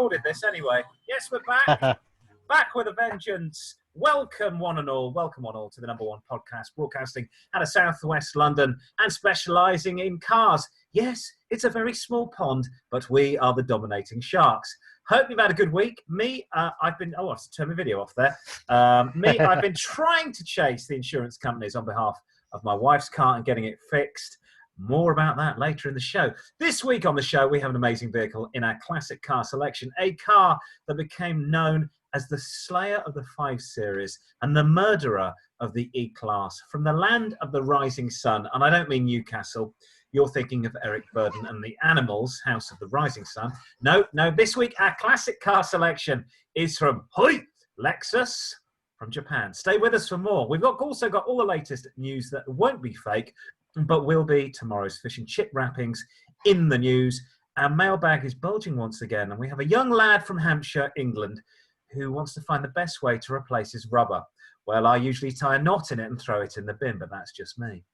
recorded this anyway. Yes, we're back. Back with a vengeance. Welcome one and all to the number one podcast broadcasting out of southwest London and specialising in cars. Yes, it's a very small pond, but we are the dominating sharks. Hope you've had a good week. I've been turn my video off there. I've been trying to chase the insurance companies on behalf of my wife's car and getting it fixed. More about that later in the show. This week on the show, we have an amazing vehicle in our classic car selection, a car that became known as the slayer of the 5 Series and the murderer of the E-Class from the land of the rising sun. And I don't mean Newcastle. You're thinking of Eric Burdon and the Animals, House of the Rising Sun. No, this week our classic car selection is from Lexus from Japan. Stay with us for more. We've also got all the latest news that won't be fake, but will be tomorrow's fish and chip wrappings in the news. Our mailbag is bulging once again, and we have a young lad from Hampshire, England, who wants to find the best way to replace his rubber. Well, I usually tie a knot in it and throw it in the bin, but that's just me.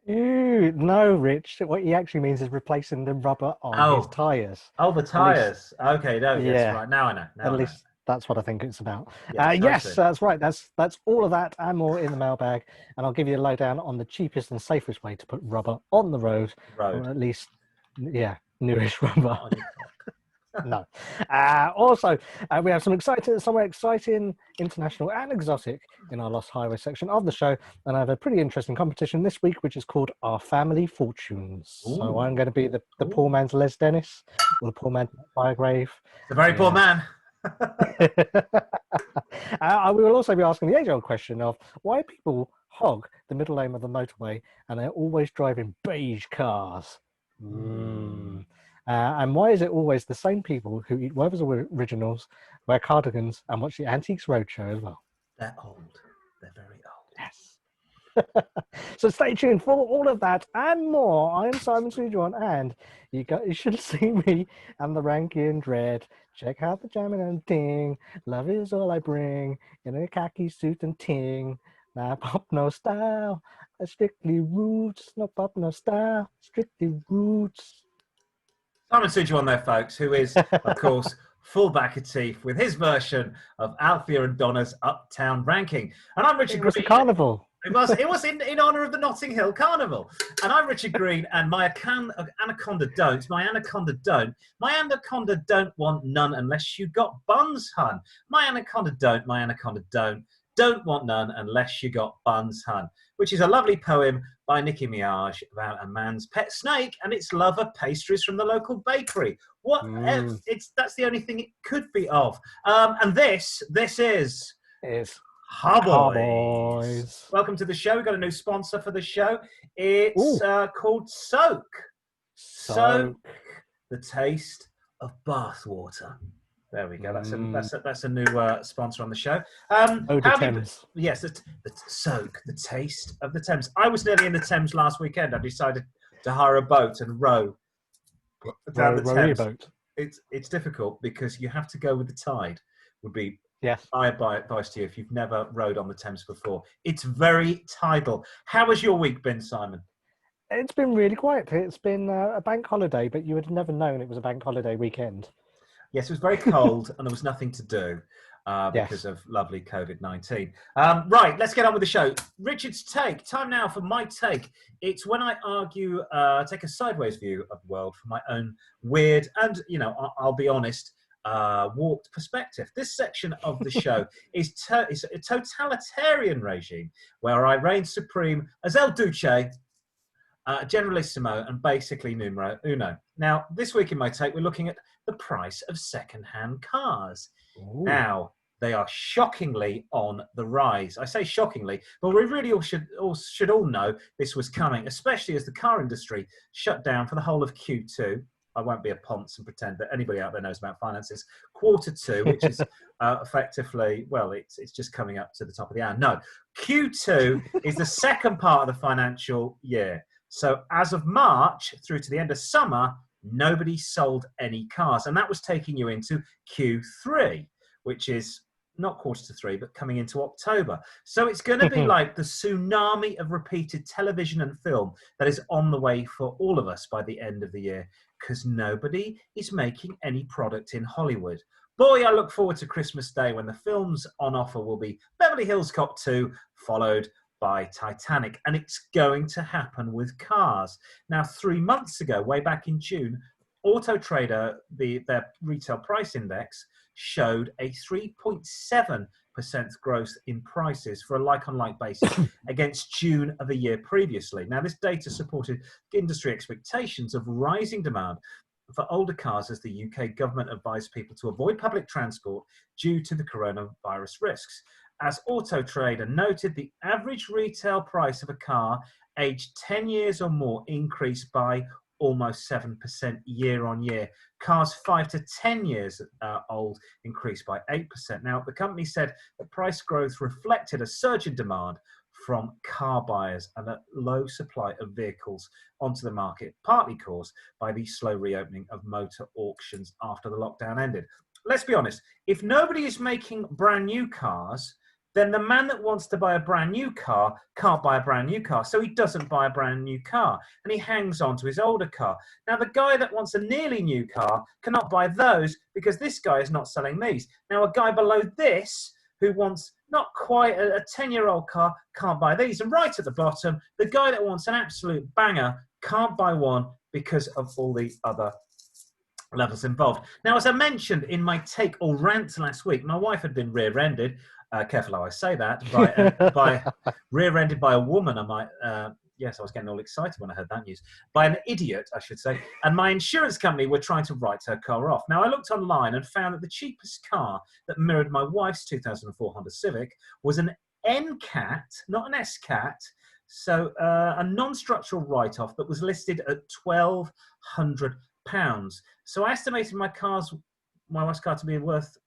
Ooh, no, Rich. What he actually means is replacing the rubber on his tyres. Oh, the tyres. Okay, no, yes, right. Now I know. At least that's what I think it's about. Yes, that's right. That's all of that and more in the mailbag. And I'll give you a lowdown on the cheapest and safest way to put rubber on the road. Or at least, newish rubber. No. Also, we have some exciting international and exotic in our Lost Highway section of the show. And I have a pretty interesting competition this week, which is called Our Family Fortunes. Ooh. So I'm going to be the poor man's Les Dennis, or the poor man's Firegrave. The very poor man. We will also be asking the age-old question of why people hog the middle lane of the motorway and they're always driving beige cars. And why is it always the same people who eat Werther's Originals, wear cardigans, and watch the Antiques Roadshow as well? They're old. They're very old. Yes. So stay tuned for all of that and more. I'm Simon Sujuan, and you should see me and the Rankin Dread. Check out the jamming and ting. Love is all I bring in a khaki suit and ting. Nah, pop no style, strictly roots. No pop no style, strictly roots. Simon Sujuan there, folks, who is, of course, full back of teeth with his version of Althea and Donna's Uptown Ranking. And I'm Richard Green. It was a carnival. It was in honour of the Notting Hill Carnival. And I'm Richard Green, and my anaconda don't. My anaconda don't. My anaconda don't want none unless you got buns, hun. My anaconda don't. My anaconda don't. Don't want none unless you got buns, hun. Which is a lovely poem by Nicki Minaj about a man's pet snake and its love of pastries from the local bakery. That's the only thing it could be of. And this is Car-Boyz. Welcome to the show. We've got a new sponsor for the show. It's called Soak. Soak, the taste of bathwater. There we go. That's a new sponsor on the show. Thames. Yes, the Soak, the taste of the Thames. I was nearly in the Thames last weekend. I decided to hire a boat and row down the Thames. Boat. It's difficult because you have to go with the tide. Would be my advice to you if you've never rowed on the Thames before. It's very tidal. How has your week been, Simon? It's been really quiet. It's been a bank holiday, but you would have never known it was a bank holiday weekend. Yes, it was very cold and there was nothing to do because of lovely COVID-19. Right, let's get on with the show. Richard's take. Time now for my take. It's when I argue, take a sideways view of the world from my own weird and, I'll be honest, warped perspective. This section of the show is a totalitarian regime where I reign supreme as El Duce, Generalissimo, and basically numero uno. Now, this week in my take, we're looking at the price of second-hand cars. Ooh. Now, they are shockingly on the rise. I say shockingly, but we really should all know this was coming, especially as the car industry shut down for the whole of Q2. I won't be a ponce and pretend that anybody out there knows about finances. Q2, which is effectively, it's just coming up to the top of the hour. No, Q2 is the second part of the financial year. So as of March through to the end of summer, nobody sold any cars. And that was taking you into Q3, which is not Q3, but coming into October. So it's going to be like the tsunami of repeated television and film that is on the way for all of us by the end of the year. because nobody is making any product in Hollywood. Boy, I look forward to Christmas Day when the films on offer will be Beverly Hills Cop 2, followed by Titanic. And it's going to happen with cars. Now, 3 months ago, way back in June, Auto Trader, their retail price index, showed a 3.7% growth in prices for a like-on-like basis against June of the year previously. Now, this data supported industry expectations of rising demand for older cars as the UK government advised people to avoid public transport due to the coronavirus risks. As Auto Trader noted, the average retail price of a car aged 10 years or more increased by almost 7% year on year. Cars 5 to 10 years old increased by 8%. Now, the company said the price growth reflected a surge in demand from car buyers and a low supply of vehicles onto the market, partly caused by the slow reopening of motor auctions after the lockdown ended. Let's be honest, if nobody is making brand new cars, then the man that wants to buy a brand new car can't buy a brand new car. So he doesn't buy a brand new car and he hangs on to his older car. Now, the guy that wants a nearly new car cannot buy those because this guy is not selling these. Now, a guy below this who wants not quite a 10-year-old car can't buy these. And right at the bottom, the guy that wants an absolute banger can't buy one because of all the other levels involved. Now, as I mentioned in my take or rant last week, my wife had been rear-ended. Careful how I say that. By rear-ended by a woman. Yes, I was getting all excited when I heard that news. By an idiot, I should say. And my insurance company were trying to write her car off. Now, I looked online and found that the cheapest car that mirrored my wife's 2004 Honda Civic was an NCAT, not an SCAT. So a non-structural write-off that was listed at £1,200. So I estimated my wife's car to be worth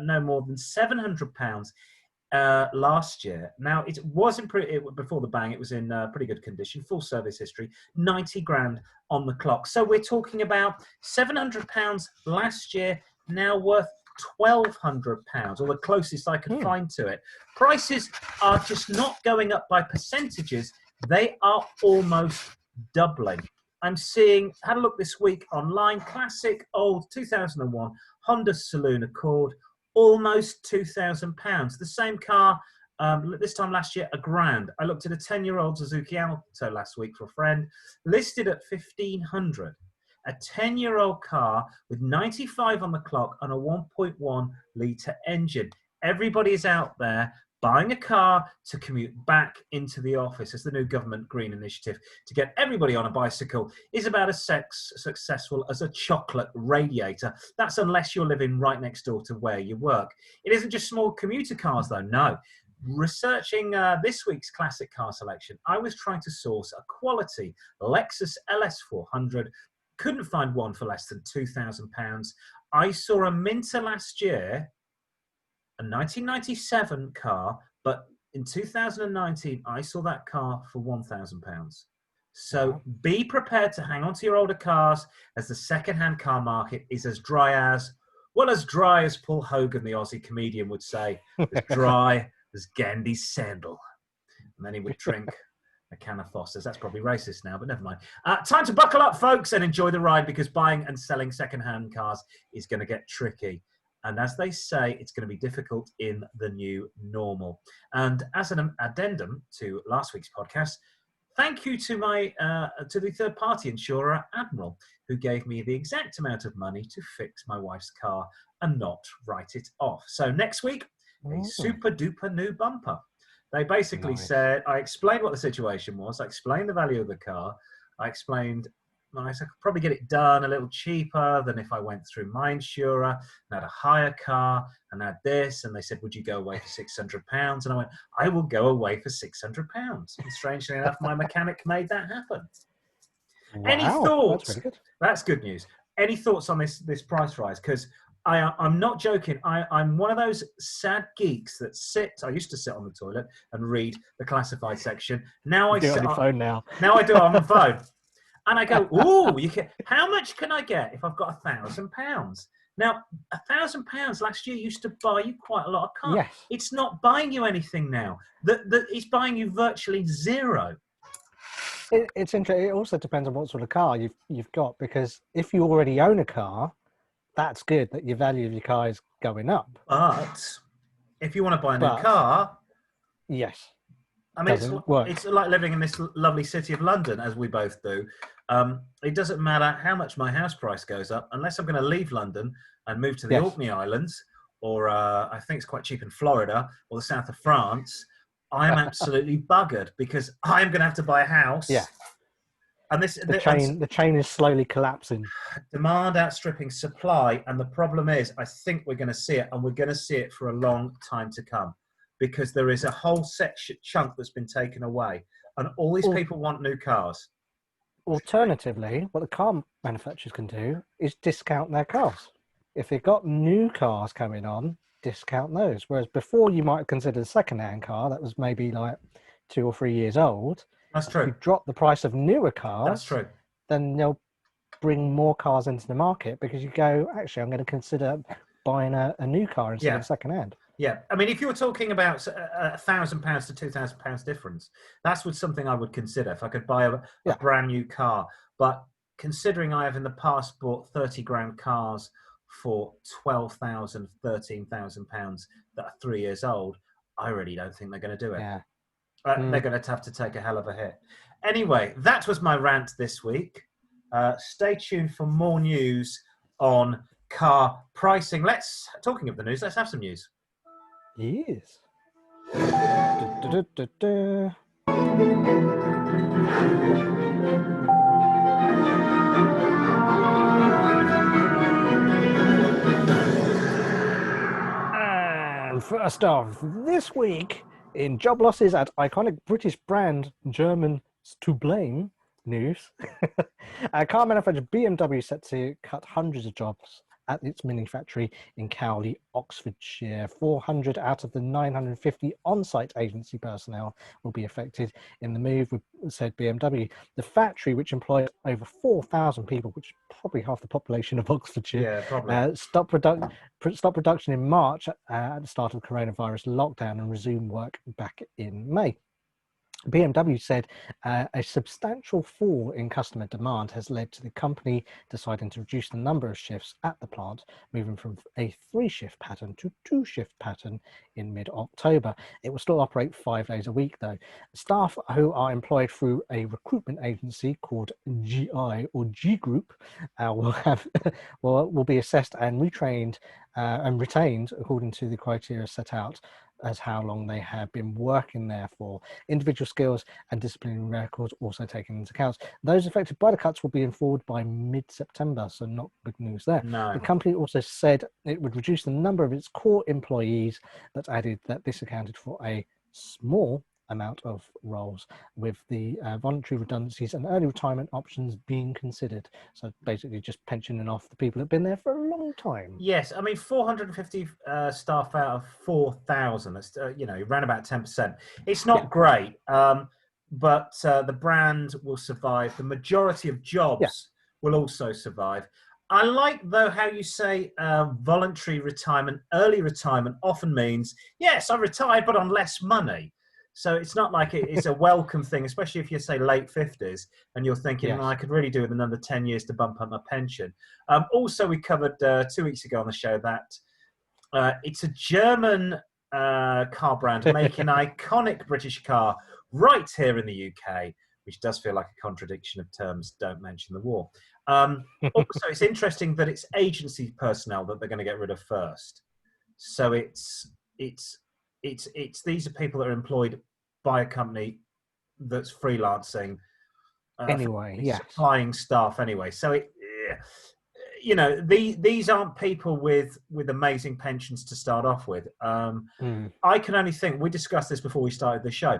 no more than £700 last year. Now, it was before the bang, it was in pretty good condition, full service history, 90 grand on the clock. So we're talking about £700 last year, now worth £1,200, or the closest I could find to it. Prices are just not going up by percentages, they are almost doubling. I'm seeing, had a look this week online, classic old 2001 Honda Saloon Accord, almost £2,000. The same car, this time last year, £1,000. I looked at a 10-year-old Suzuki Alto last week for a friend, listed at £1,500. A 10-year-old car with 95 on the clock and a 1.1 litre engine. Everybody is out there buying a car to commute back into the office as the new government green initiative to get everybody on a bicycle is about as successful as a chocolate radiator. That's unless you're living right next door to where you work. It isn't just small commuter cars, though, no. Researching this week's classic car selection, I was trying to source a quality Lexus LS400. Couldn't find one for less than £2,000. I saw a Minter last year, a 1997 car, but in 2019, I saw that car for £1,000. So be prepared to hang on to your older cars as the second-hand car market is as dry as Paul Hogan, the Aussie comedian, would say, as dry as Gandhi's sandal. And then he would drink a can of Foster's. That's probably racist now, but never mind. Time to buckle up, folks, and enjoy the ride because buying and selling second-hand cars is going to get tricky. And as they say, it's going to be difficult in the new normal. And as an addendum to last week's podcast, thank you to the third-party insurer, Admiral, who gave me the exact amount of money to fix my wife's car and not write it off. So next week, a super-duper new bumper. They basically said, I explained what the situation was. I explained the value of the car. I explained I could probably get it done a little cheaper than if I went through my insurer and had a hire car and had this. And they said, would you go away for £600? And I went, I will go away for £600. And strangely enough, my mechanic made that happen. Wow, any thoughts? That's, really good. That's good news. Any thoughts on this price rise? Because I'm not joking. I'm one of those sad geeks that I used to sit on the toilet and read the classified section. Now I do it on your phone now. Now I do it on my phone. And I go, ooh, how much can I get if I've got £1,000? Now, £1,000 last year used to buy you quite a lot of cars. Yes. It's not buying you anything now. It's buying you virtually zero. It's interesting. It also depends on what sort of car you've got, because if you already own a car, that's good that your value of your car is going up. But if you want to buy a new But car, yes, I mean, doesn't work. it's like living in this lovely city of London, as we both do. It doesn't matter how much my house price goes up, unless I'm going to leave London and move to the Yes. Orkney Islands, or I think it's quite cheap in Florida or the south of France. I'm absolutely buggered because I'm going to have to buy a house. Yeah. And the chain is slowly collapsing. Demand outstripping supply, and the problem is, I think we're going to see it, and we're going to see it for a long time to come, because there is a whole chunk that's been taken away, and all these people want new cars. Alternatively, what the car manufacturers can do is discount their cars. If they've got new cars coming on, discount those. Whereas before, you might have considered a second-hand car that was maybe like 2 or 3 years old. That's true. If you drop the price of newer cars, that's true. Then they'll bring more cars into the market, because you go, actually, I'm going to consider buying a new car instead of second-hand. Yeah, I mean, if you were talking about £1,000 to £2,000 difference, that's something I would consider if I could buy a brand new car. But considering I have in the past bought 30 grand cars for £12,000, £13,000 that are 3 years old, I really don't think they're going to do it. Yeah. They're going to have to take a hell of a hit. Anyway, that was my rant this week. Stay tuned for more news on car pricing. Talking of the news, let's have some news. Yes. And first off, this week in job losses at iconic British brand Germans to blame news, car manufacturer BMW set to cut hundreds of jobs at its mini factory in Cowley, Oxfordshire. 400 out of the 950 on-site agency personnel will be affected in the move, said BMW. The factory, which employs over 4,000 people, which is probably half the population of Oxfordshire, stopped production in March at the start of the coronavirus lockdown and resumed work back in May. BMW said a substantial fall in customer demand has led to the company deciding to reduce the number of shifts at the plant, moving from a 3-shift pattern to 2-shift pattern in mid-October. It will still operate 5 days a week, though. Staff who are employed through a recruitment agency called GI or G Group will be assessed and retrained and retained according to the criteria set out as how long they have been working there for. Individual skills and disciplinary records also taken into account. Those affected by the cuts will be informed by mid-September, so not good news there. No. The company also said it would reduce the number of its core employees, but added that this accounted for a small amount of roles, with the voluntary redundancies and early retirement options being considered. So basically just pensioning off the people that have been there for a long time. Yes, I mean 450 staff out of 4,000. That's around about 10%. It's not great, but the brand will survive. The majority of jobs will also survive. I like, though, how you say voluntary retirement. Early retirement often means, yes, I retired, but on less money. So it's not like it's a welcome thing, especially if you say late 50s and you're thinking, I could really do with another 10 years to bump up my pension. Also, we covered 2 weeks ago on the show that it's a German car brand making an iconic British car right here in the UK, which does feel like a contradiction of terms, don't mention the war. Also, it's interesting that it's agency personnel that they're going to get rid of first. So it's these are people that are employed by a company that's freelancing supplying staff anyway. So these aren't people with amazing pensions to start off with. I can only think, we discussed this before we started the show,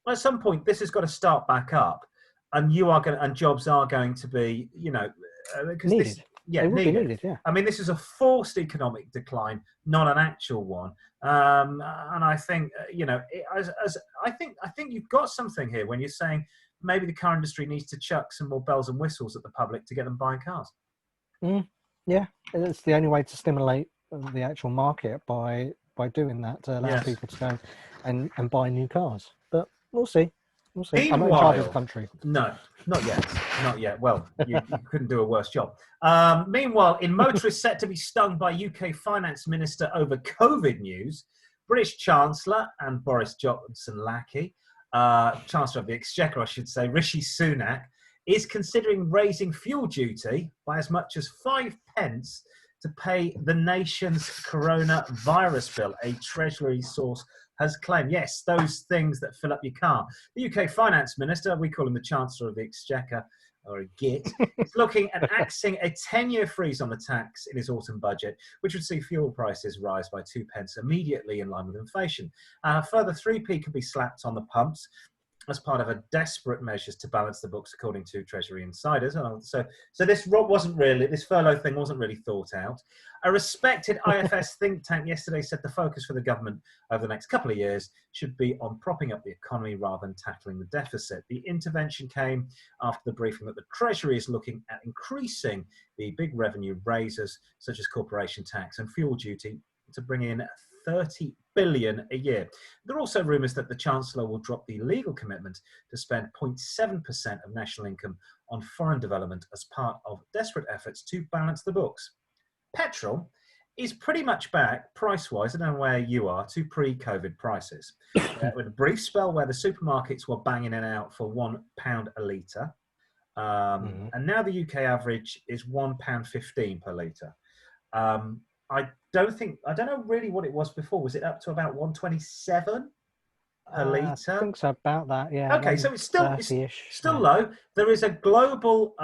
at some point this has got to start back up, and jobs are going to be because needed. Needed. I mean, this is a forced economic decline, not an actual one. And I think, I think you've got something here when you're saying maybe the car industry needs to chuck some more bells and whistles at the public to get them buying cars. Yeah, it's the only way to stimulate the actual market by doing that, to allow people to go and buy new cars. But we'll see. We'll see. I'm not in charge of the Meanwhile, country. no, not yet. Not yet. Well, you couldn't do a worse job. Meanwhile, in motorists set to be stung by UK Finance Minister over COVID news, British Chancellor and Boris Johnson lackey, Chancellor of the Exchequer, I should say, Rishi Sunak, is considering raising fuel duty by as much as 5 pence to pay the nation's coronavirus bill, a Treasury source has claimed. Yes, those things that fill up your car. The UK Finance Minister, we call him the Chancellor of the Exchequer, or a GIT, is looking at axing a 10-year freeze on the tax in his autumn budget, which would see fuel prices rise by 2 pence immediately in line with inflation. Further 3p could be slapped on the pumps as part of a desperate measures to balance the books, according to Treasury insiders. So this furlough thing wasn't really thought out. A respected IFS think tank yesterday said the focus for the government over the next couple of years should be on propping up the economy rather than tackling the deficit. The intervention came after the briefing that the Treasury is looking at increasing the big revenue raisers, such as corporation tax and fuel duty, to bring in 30 billion a year. There are also rumours that the Chancellor will drop the legal commitment to spend 0.7% of national income on foreign development as part of desperate efforts to balance the books. Petrol is pretty much back, price-wise, I don't know where you are, to pre-COVID prices. With a brief spell where the supermarkets were banging it out for £1 a litre. And now the UK average is £1.15 per litre. I don't know really what it was before. Was it up to about 127 per litre? I think so, about that, yeah. Okay, so it's still low. There is a global,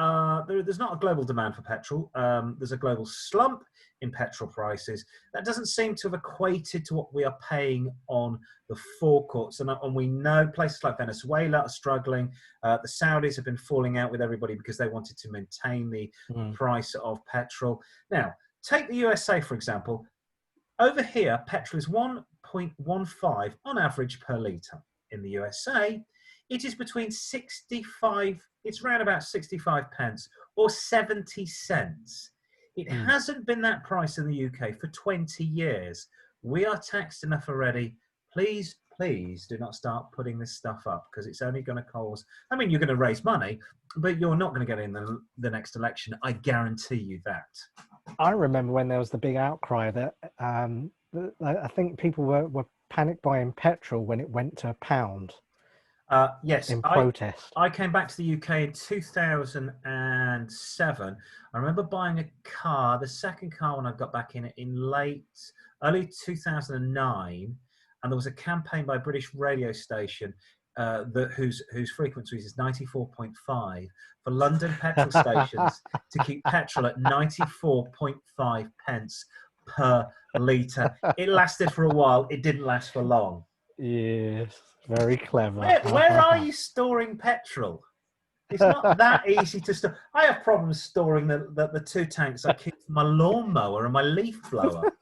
there's not a global demand for petrol. There's a global slump in petrol prices. That doesn't seem to have equated to what we are paying on the forecourts. And we know places like Venezuela are struggling. The Saudis have been falling out with everybody because they wanted to maintain the price of petrol. Now, take the USA, for example. Over here, petrol is 1.15 on average per litre. In the USA, it is between 65, it's around about 65 pence or 70 cents. It hasn't been that price in the UK for 20 years. We are taxed enough already. Please do not start putting this stuff up, because it's only going to cause, I mean, you're going to raise money, but you're not going to get in the next election. I guarantee you that. I remember when there was the big outcry that I think people were panic buying petrol when it went to £1. Yes, in protest. I came back to the UK in 2007. I remember buying a car, the second car when I got back in early 2009, and there was a campaign by a British radio station whose frequency is 94.5 for London petrol stations to keep petrol at 94.5 pence per litre. It lasted for a while. It didn't last for long. Yes, very clever. Where are you storing petrol? It's not that easy to store. I have problems storing the 2 tanks I keep for my lawnmower and my leaf blower.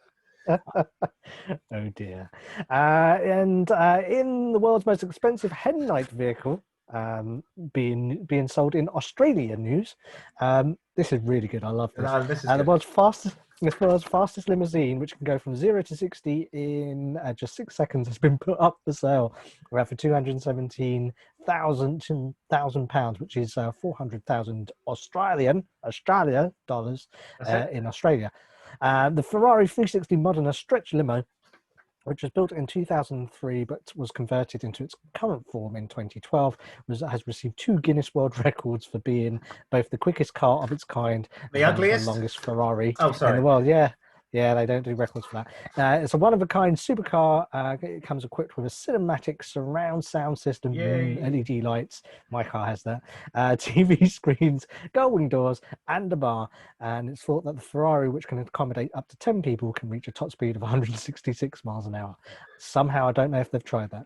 Oh dear. And in the world's most expensive headlight vehicle being sold in Australia news, this is really good. I love this. The world's fastest limousine, which can go from 0 to 60 in just 6 seconds, has been put up for sale for £217,000, which is 400,000 Australia dollars in Australia. The Ferrari 360 Modena stretch limo, which was built in 2003 but was converted into its current form in 2012, has received 2 Guinness World Records for being both the quickest car of its kind, the ugliest, the longest Ferrari in the world. Yeah, they don't do records for that. It's a one-of-a-kind supercar. It comes equipped with a cinematic surround sound system, LED lights. My car has that. TV screens, gull-wing doors, and a bar. And it's thought that the Ferrari, which can accommodate up to 10 people, can reach a top speed of 166 miles an hour. Somehow, I don't know if they've tried that.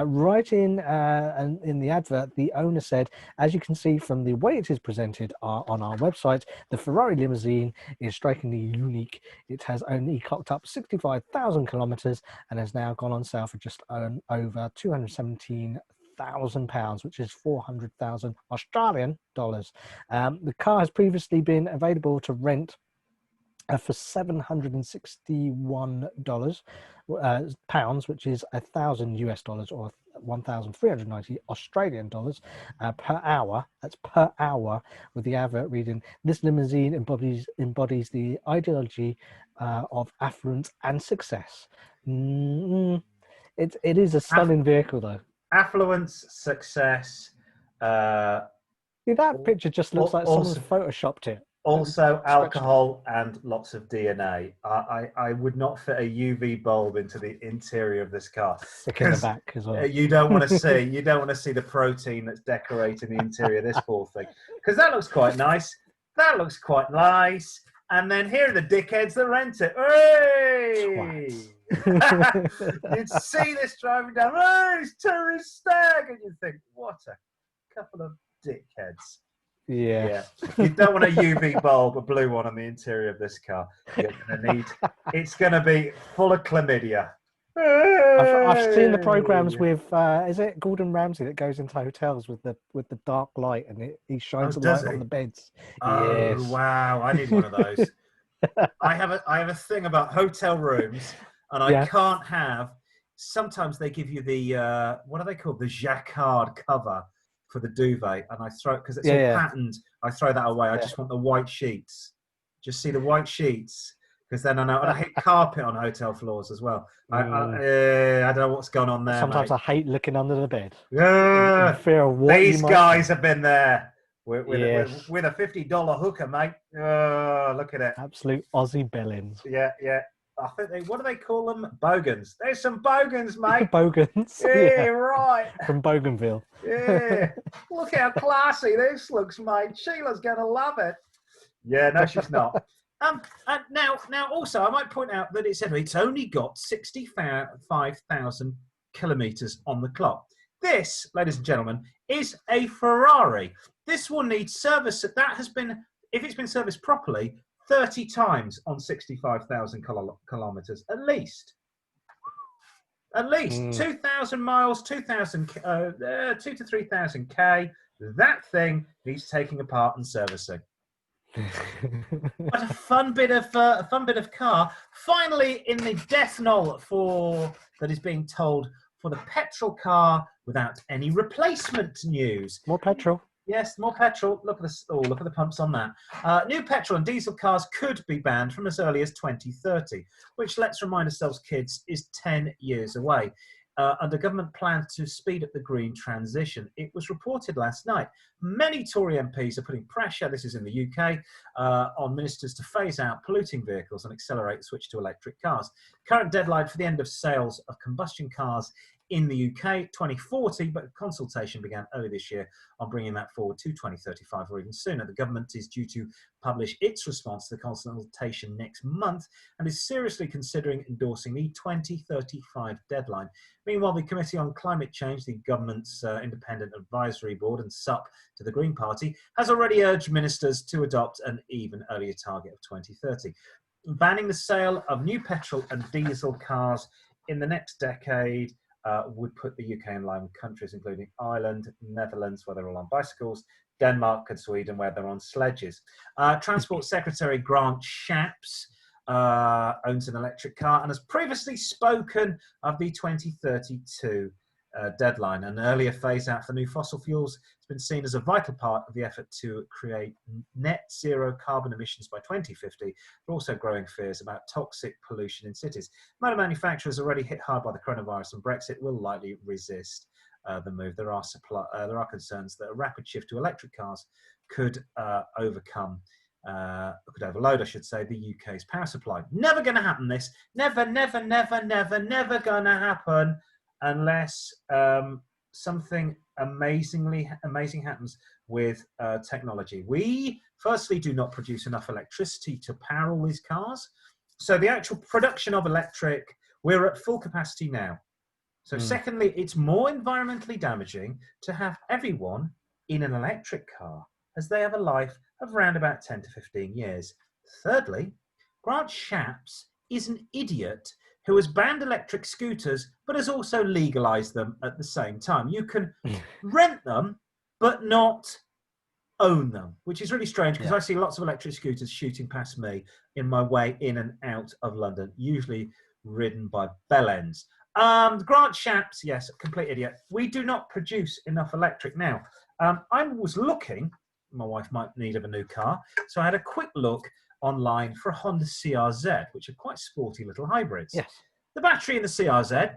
Right in the advert, the owner said, as you can see from the way it is presented on our website, the Ferrari limousine is strikingly unique. It has only clocked up 65,000 kilometres and has now gone on sale for just over £217,000, which is 400,000 Australian dollars. The car has previously been available to rent for $761 pounds, which is $1,000 US or 1,390 Australian dollars per hour. That's per hour, with the advert reading, "This limousine embodies the ideology of affluence and success." It is a stunning vehicle, though. Affluence, success. See, that picture just looks like someone's photoshopped it. Also, alcohol and lots of DNA. I would not fit a UV bulb into the interior of this car. Stick in the back as well. You don't want to see. You don't want to see the protein that's decorating the interior of this poor thing, because that looks quite nice. That looks quite nice. And then here are the dickheads that rent it. Hey! You'd see this driving down. Oh, it's tourist stag, and you'd think, what a couple of dickheads. Yeah. You don't want a UV bulb, a blue one, on the interior of this car. You're gonna need. It's going to be full of chlamydia. I've seen the programs with is it Gordon Ramsay that goes into hotels with the dark light, and he shines the light on the beds. Oh, yes. Wow, I need one of those. I have a thing about hotel rooms, and I can't have. Sometimes they give you the what are they called? The jacquard cover for the duvet, and I throw it because it's all patterned. I throw that away. I just want the white sheets. Just see the white sheets, because then I know. And I hate carpet on hotel floors as well. I don't know what's going on there. Sometimes mate. I hate looking under the bed. Yeah, in fear of what these guys have been there with a $50 hooker, mate. Look at it. Absolute Aussie bellends. Yeah. I think what do they call them? Bogans. There's some bogans, mate. Bogans. Yeah, right. From Bougainville. Yeah. Look how classy this looks, mate. Sheila's going to love it. Yeah, no, she's not. And now, also, I might point out that it's only got 65,000 kilometres on the clock. This, ladies and gentlemen, is a Ferrari. This will need service. That has been, if it's been serviced properly, 30 times on 65,000 kilometres, at least. 2,000 miles, 2 to 3,000 K. That thing needs taking apart and servicing. What a fun bit of car. Finally, in the death knell that is being told for the petrol car without any replacement news. More petrol. Yes, more petrol. Look at this. Oh, look at the pumps on that. New petrol and diesel cars could be banned from as early as 2030, which, let's remind ourselves, kids, is 10 years away. Under government plans to speed up the green transition. It was reported last night. Many Tory MPs are putting pressure, this is in the UK, on ministers to phase out polluting vehicles and accelerate the switch to electric cars. Current deadline for the end of sales of combustion cars in the UK, 2040, but consultation began early this year on bringing that forward to 2035 or even sooner. The government is due to publish its response to the consultation next month and is seriously considering endorsing the 2035 deadline. Meanwhile, the Committee on Climate Change, the government's independent advisory board and SUP to the Green Party, has already urged ministers to adopt an even earlier target of 2030. Banning the sale of new petrol and diesel cars in the next decade would put the UK in line with countries including Ireland, Netherlands, where they're all on bicycles, Denmark and Sweden, where they're on sledges. Transport Secretary Grant Shapps owns an electric car and has previously spoken of the 2032 deadline. An earlier phase out for new fossil fuels has been seen as a vital part of the effort to create net zero carbon emissions by 2050, but also growing fears about toxic pollution in cities. Motor manufacturers already hit hard by the coronavirus, and Brexit will likely resist the move. There are concerns that a rapid shift to electric cars could overload, I should say, the UK's power supply. Never going to happen, this. Never going to happen unless something amazing happens with technology. We, firstly, do not produce enough electricity to power all these cars. So the actual production of electric, we're at full capacity now. So secondly, it's more environmentally damaging to have everyone in an electric car, as they have a life of around about 10 to 15 years. Thirdly, Grant Shapps is an idiot who has banned electric scooters, but has also legalised them at the same time. You can rent them, but not own them, which is really strange because I see lots of electric scooters shooting past me in my way in and out of London, usually ridden by bellends. Grant Shapps, yes, complete idiot. We do not produce enough electric now. I was looking, my wife might need of a new car, so I had a quick look online for a Honda CRZ, which are quite sporty little hybrids. Yes. The battery in the CRZ,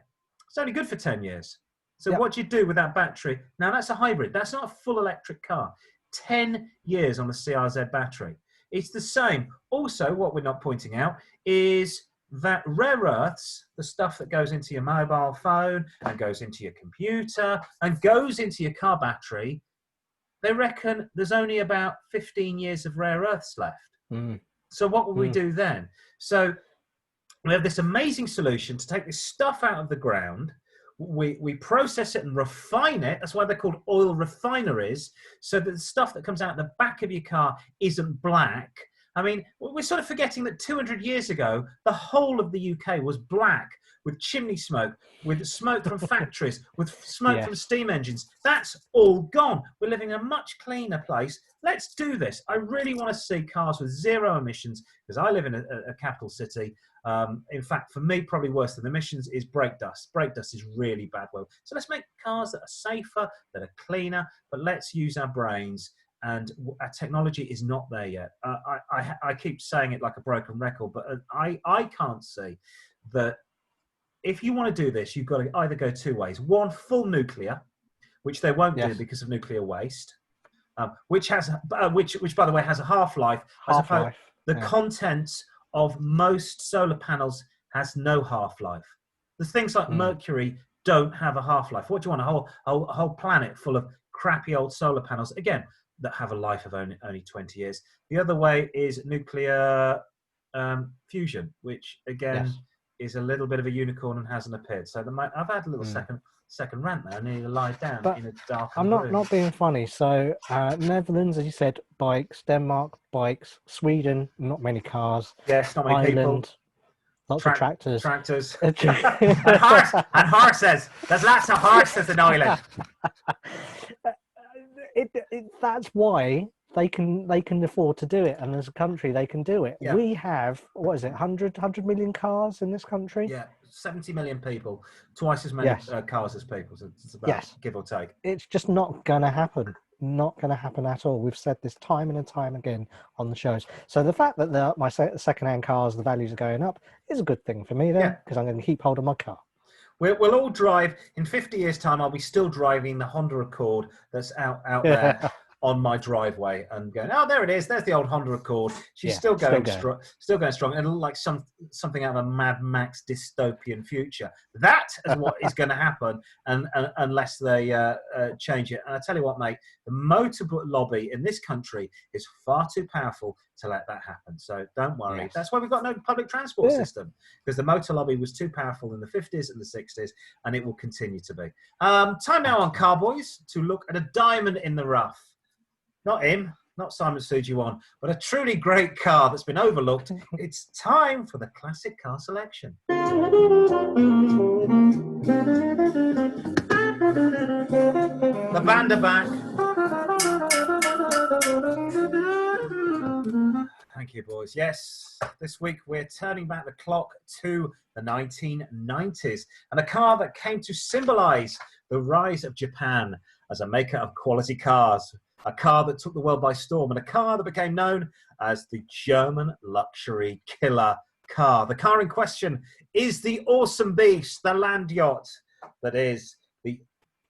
it's only good for 10 years. So what do you do with that battery? Now, that's a hybrid. That's not a full electric car. 10 years on the CRZ battery. It's the same. Also, what we're not pointing out is that rare earths, the stuff that goes into your mobile phone and goes into your computer and goes into your car battery, they reckon there's only about 15 years of rare earths left. So what will we do then? So we have this amazing solution to take this stuff out of the ground. We process it and refine it. That's why they're called oil refineries, so that the stuff that comes out the back of your car isn't black. I mean, we're sort of forgetting that 200 years ago, the whole of the UK was black with chimney smoke, with smoke from factories, with smoke from steam engines. That's all gone. We're living in a much cleaner place. Let's do this. I really want to see cars with zero emissions, because I live in a capital city. In fact, for me, probably worse than emissions is brake dust. Brake dust is really bad. So let's make cars that are safer, that are cleaner, but let's use our brains. And our technology is not there yet. I keep saying it like a broken record, but I can't see that if you want to do this, you've got to either go two ways. One, full nuclear, which they won't do because of nuclear waste, which by the way has a half-life. The contents of most solar panels has no half-life. The things like Mercury don't have a half-life. What do you want? A whole planet full of crappy old solar panels, again, that have a life of only 20 years. The other way is nuclear fusion, which again is a little bit of a unicorn and hasn't appeared. So I've had a little second rant there. I need to lie down in a dark room. I'm not being funny. So Netherlands, as you said, bikes. Denmark, bikes. Sweden, not many cars. Yes, not many people. Lots of tractors. and horses. There's lots of horses in Ireland. That's why they can afford to do it, and as a country they can do it. We have, what is it, 100 million cars in this country? 70 million people, twice as many cars as people. So it's about give or take. It's just not going to happen. Not going to happen at all. We've said this time and time again on the shows. So the fact that my second-hand cars, the values are going up, is a good thing for me then, because I'm going to keep hold of my car. We'll all drive, in 50 years' time, I'll be still driving the Honda Accord that's out there on my driveway and going, oh, there it is. There's the old Honda Accord. She's still going strong. It'll look like something out of a Mad Max dystopian future. That is what is going to happen unless they change it. And I tell you what, mate, the motor lobby in this country is far too powerful to let that happen. So don't worry. That's why we've got no public transport system, because the motor lobby was too powerful in the 50s and the 60s, and it will continue to be. Time now on Car-Boyz to look at a diamond in the rough. Not him, not Simon Suji-Won, but a truly great car that's been overlooked. It's time for the classic car selection. The band are back. Thank you, boys. Yes, this week we're turning back the clock to the 1990s and a car that came to symbolize the rise of Japan as a maker of quality cars. A car that took the world by storm, and a car that became known as the German luxury killer car. The car in question is the awesome beast, the land yacht, that is the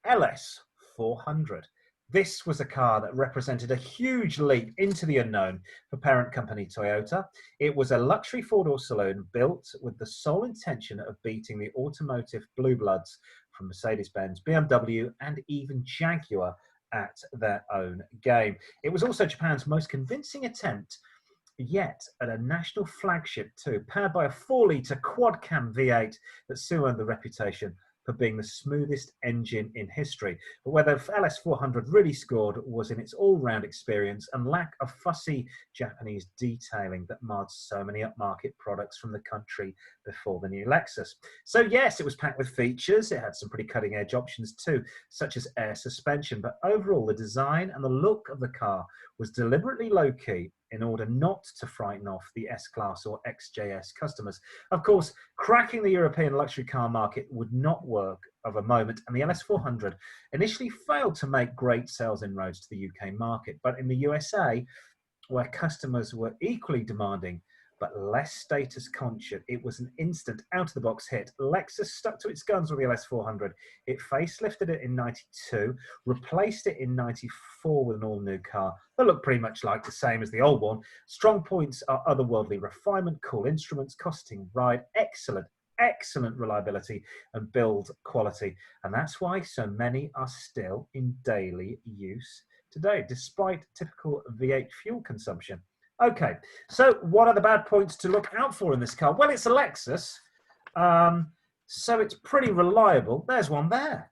LS 400. This was a car that represented a huge leap into the unknown for parent company Toyota. It was a luxury four-door saloon built with the sole intention of beating the automotive blue bloods from Mercedes-Benz, BMW, and even Jaguar at their own game. It was also Japan's most convincing attempt yet at a national flagship too, powered by a 4-litre quad-cam V8 that soon earned the reputation for being the smoothest engine in history. But where the LS400 really scored was in its all-round experience and lack of fussy Japanese detailing that marred so many upmarket products from the country before the new Lexus. So yes, it was packed with features. It had some pretty cutting-edge options too, such as air suspension. But overall, the design and the look of the car was deliberately low-key in order not to frighten off the S-Class or XJS customers. Of course, cracking the European luxury car market would not work of a moment, and the LS400 initially failed to make great sales inroads to the UK market. But in the USA, where customers were equally demanding but less status conscious, it was an instant out-of-the-box hit. Lexus stuck to its guns with the LS400. It facelifted it in 92, replaced it in 94 with an all-new car that looked pretty much like the same as the old one. Strong points are otherworldly refinement, cool instruments, costing ride, excellent reliability and build quality. And that's why so many are still in daily use today, despite typical V8 fuel consumption. Okay, so what are the bad points to look out for in this car? Well, it's a Lexus, so it's pretty reliable. There's one there.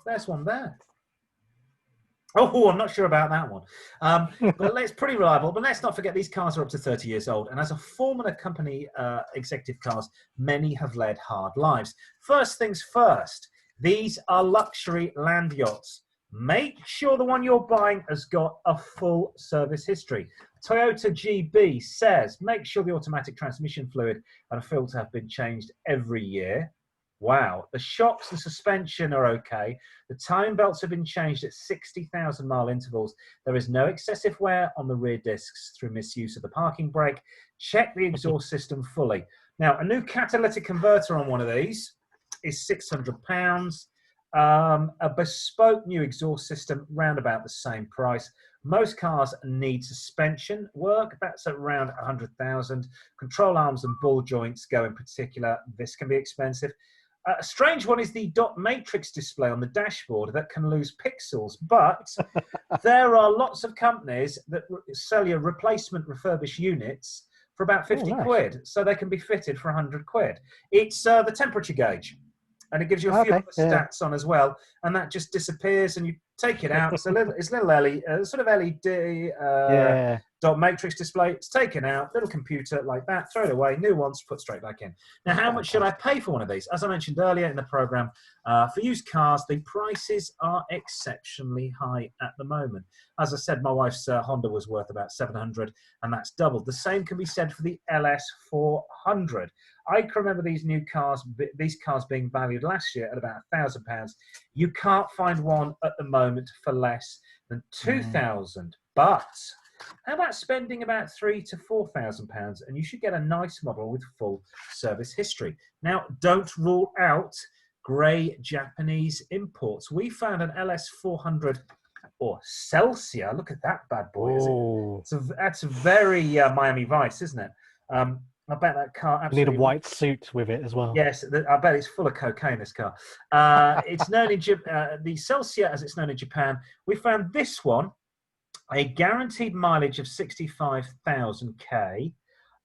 There's one there. Oh, I'm not sure about that one. But it's pretty reliable. But let's not forget, these cars are up to 30 years old. And as a former company executive cars, many have led hard lives. First things first, these are luxury land yachts. Make sure the one you're buying has got a full service history. Toyota GB says, make sure the automatic transmission fluid and filter have been changed every year. Wow. The shocks and suspension are okay. The time belts have been changed at 60,000 mile intervals. There is no excessive wear on the rear discs through misuse of the parking brake. Check the exhaust system fully. Now, a new catalytic converter on one of these is £600. A bespoke new exhaust system, round about the same price. Most cars need suspension work. That's around 100,000. Control arms and ball joints go in particular. This can be expensive. A strange one is the dot matrix display on the dashboard that can lose pixels, but there are lots of companies that sell you replacement refurbished units for about 50 quid, so they can be fitted for 100 quid. It's the temperature gauge, and it gives you a few other stats on as well, and that just disappears, and you take it out. It's a little LED, sort of LED dot matrix display. It's taken out, little computer like that, throw it away, new ones put straight back in. Now, how much should I pay for one of these? As I mentioned earlier in the program, for used cars, the prices are exceptionally high at the moment. As I said, my wife's Honda was worth about 700, and that's doubled. The same can be said for the LS400. I can remember these cars being valued last year at about £1,000. You can't find one at the moment for less than £2,000. But how about spending about £3,000 to £4,000, and you should get a nice model with full service history. Now, don't rule out grey Japanese imports. We found an LS400 or Celsia. Look at that bad boy. That's a very Miami Vice, isn't it? I bet that car absolutely... You need a white suit with it as well. Yes, I bet it's full of cocaine, this car. It's known in the Celsia, as it's known in Japan. We found this one, a guaranteed mileage of 65,000 K,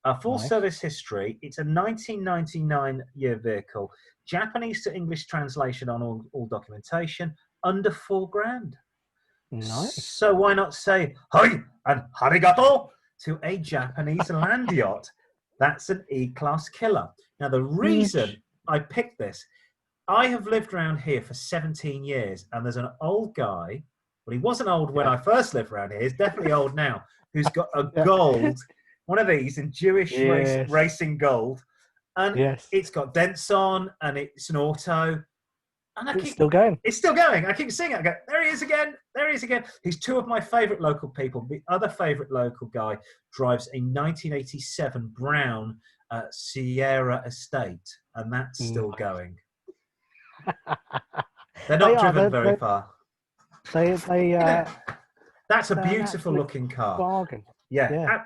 a full service history. It's a 1999 year vehicle, Japanese to English translation on all documentation, under £4,000. Nice. So why not say "Hi" and "Harigato" to a Japanese land yacht? That's an E-Class killer. Now, the reason I picked this, I have lived around here for 17 years, and there's an old guy, well, he wasn't old when I first lived around here, he's definitely old now, who's got a gold, one of these in Jewish racing gold, and it's got dents on, and it's an auto. And it's still going. It's still going. I keep seeing it. I go, there he is again. There he is again. He's two of my favourite local people. The other favourite local guy drives a 1987 brown Sierra Estate, and that's still going. They're not driven very far. That's a beautiful looking car. Bargain. Yeah.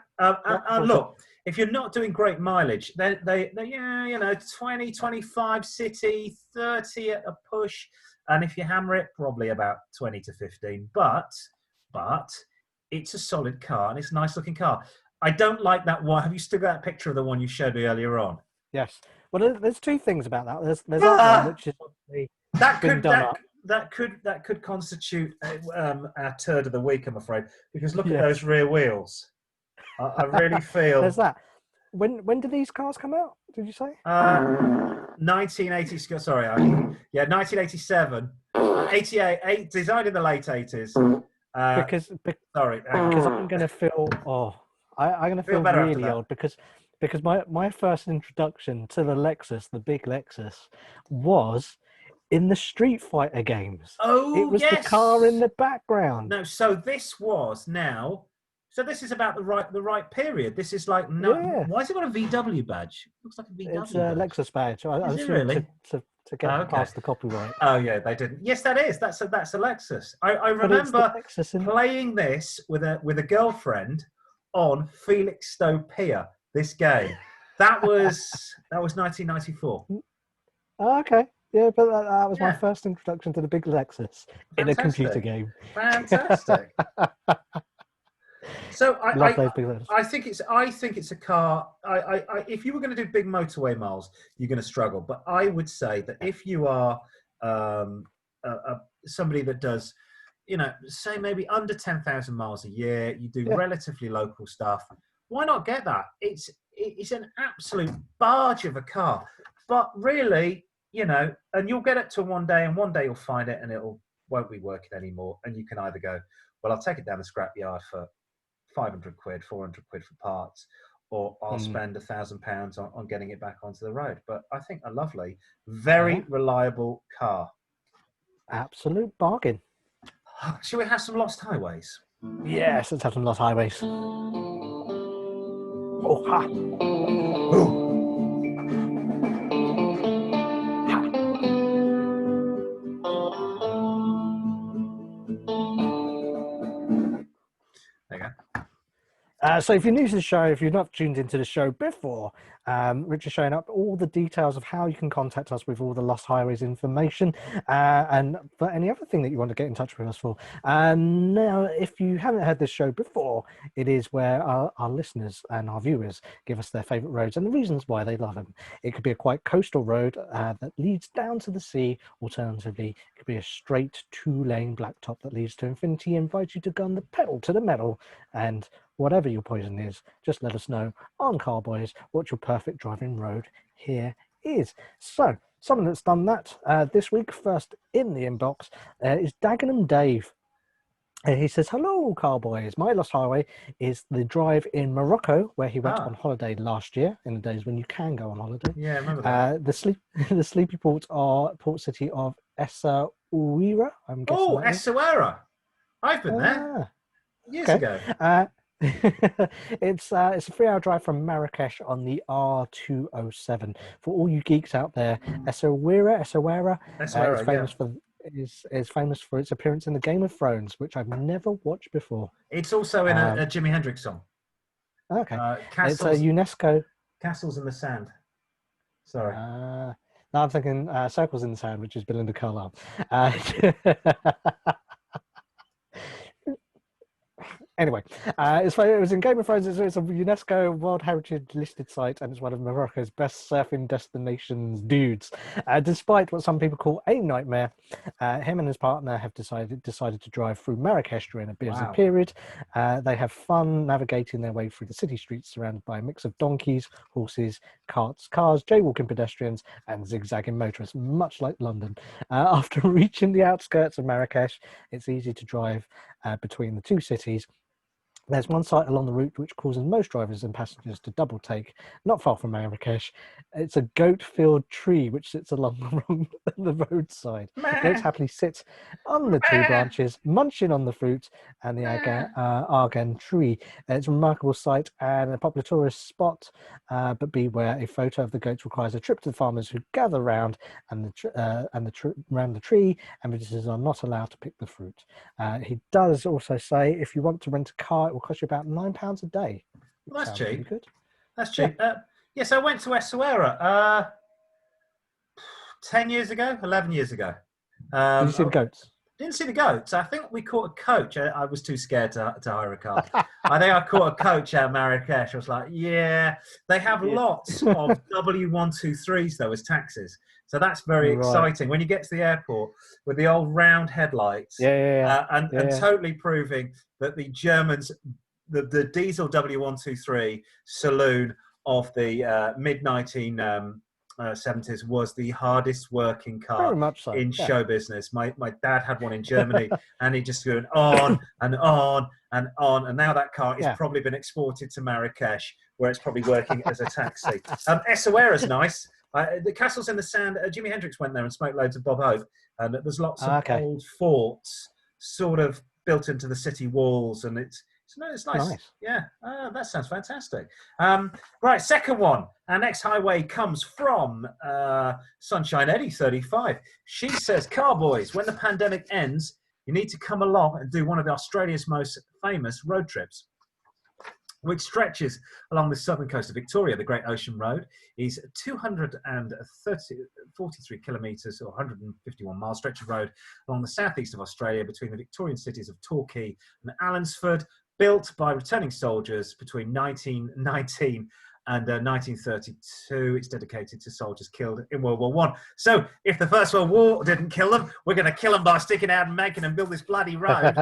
Look, if you're not doing great mileage, they 20, 25 city, 30 at a push, and if you hammer it, probably about 20 to 15. But it's a solid car, and it's a nice looking car. I don't like that one. Have you still got that picture of the one you showed me earlier on? Yes. Well, there's two things about that. There's that one, which is that could constitute our turd of the week, I'm afraid, because look at those rear wheels. I really feel there's that. When did these cars come out? Did you say? 1980. Sorry, 1987, 88. Designed in the late 80s. Sorry. Because I'm going to feel, I'm going to feel better after really that. old because my first introduction to the Lexus, the big Lexus, was in the Street Fighter games. Oh, it was yes. the car in the background. No, so this is about the right period. This is like, no, Yeah. why has it got a VW badge? It looks like a VW It's a badge. Lexus badge. I Is it assume really? to get past the copyright. Oh yeah, they didn't. Yes, that is. That's a Lexus. I remember playing this with a girlfriend on Felixstowe this game. That was 1994. Okay. Yeah, but that was my first introduction to the big Lexus in a computer game. Fantastic. So I think it's a car. If you were going to do big motorway miles, you're going to struggle. But I would say that if you are somebody that does, say maybe under 10,000 miles a year, you do relatively local stuff. Why not get that? It's an absolute barge of a car. But really, and you'll get it to one day, and one day you'll find it, and won't be working anymore. And you can either go, well, I'll take it down the scrapyard for 500 quid, 400 quid for parts, or I'll spend £1,000 on getting it back onto the road. But I think a lovely, very reliable car. Absolute bargain. Shall we have some Lost Highways? Yes, let's have some Lost Highways. Oh, ha! Ooh. There you go. So if you're new to the show, if you've not tuned into the show before, Rich is showing up all the details of how you can contact us with all the Lost Highways information and for any other thing that you want to get in touch with us for. Now, if you haven't heard this show before, it is where our listeners and our viewers give us their favourite roads and the reasons why they love them. It could be a quite coastal road that leads down to the sea. Alternatively, it could be a straight 2-lane blacktop that leads to infinity and invites you to gun the pedal to the metal. And whatever your poison is, just let us know on Car-Boyz what your perfect driving road here is. So, someone that's done that this week, first in the inbox, is Dagenham Dave. He says, hello, Car-Boyz. My Lost Highway is the drive in Morocco, where he went on holiday last year, in the days when you can go on holiday. Yeah, I remember that. The sleepy port city of Essaouira. I'm guessing. Oh, Essaouira. I've been there years ago. It's a 3-hour drive from Marrakesh on the R207. For all you geeks out there, Essaouira is famous for its appearance in the Game of Thrones, which I've never watched before. It's also in a Jimi Hendrix song. Okay, it's a UNESCO. Castles in the Sand. Sorry. Now I'm thinking Circles in the Sand, which is Belinda Carlisle. Anyway, it was in Game of Thrones. It's a UNESCO World Heritage listed site, and it's one of Morocco's best surfing destinations, dudes. Despite what some people call a nightmare, him and his partner have decided to drive through Marrakesh during a busy period. They have fun navigating their way through the city streets, surrounded by a mix of donkeys, horses, carts, cars, jaywalking pedestrians, and zigzagging motorists, much like London. After reaching the outskirts of Marrakesh, it's easy to drive between the two cities. There's one site along the route which causes most drivers and passengers to double take, not far from Marrakesh. It's a goat-filled tree which sits along the roadside. Goats happily sit on the tree branches, munching on the fruit and the argan tree. It's a remarkable sight and a popular tourist spot, but beware, a photo of the goats requires a trip to the farmers who gather around around the tree, and visitors are not allowed to pick the fruit. He does also say if you want to rent a car, it will cost you about £9 a day. Well, that's cheap. Good. That's cheap. Yes, I went to Essaouira 10 years ago, 11 years ago. Did you see the goats? Didn't see the goats. I think we caught a coach. I was too scared to hire a car. I think I caught a coach at Marrakesh. I was like, yeah. They have lots of W123s, though, as taxis. So that's very exciting. When you get to the airport with the old round headlights and totally proving that the Germans, the diesel W123 saloon of the 70s was the hardest working car Very much so. in show business. My dad had one in Germany, and he just went on and on and on. And now that car has probably been exported to Marrakesh, where it's probably working as a taxi. Essaouira's nice. The Castles in the Sand, Jimi Hendrix went there and smoked loads of Bob Hope. And there's lots of old forts sort of built into the city walls, and it's nice. Yeah, that sounds fantastic. Right, second one. Our next highway comes from Sunshine Eddie 35. She says, Car-Boyz, when the pandemic ends, you need to come along and do one of Australia's most famous road trips, which stretches along the southern coast of Victoria. The Great Ocean Road is 243 kilometres or 151 mile stretch of road along the southeast of Australia between the Victorian cities of Torquay and Allansford, built by returning soldiers between 1919 and 1932. It's dedicated to soldiers killed in World War I. So if the First World War didn't kill them, we're going to kill them by sticking out and making them build this bloody road.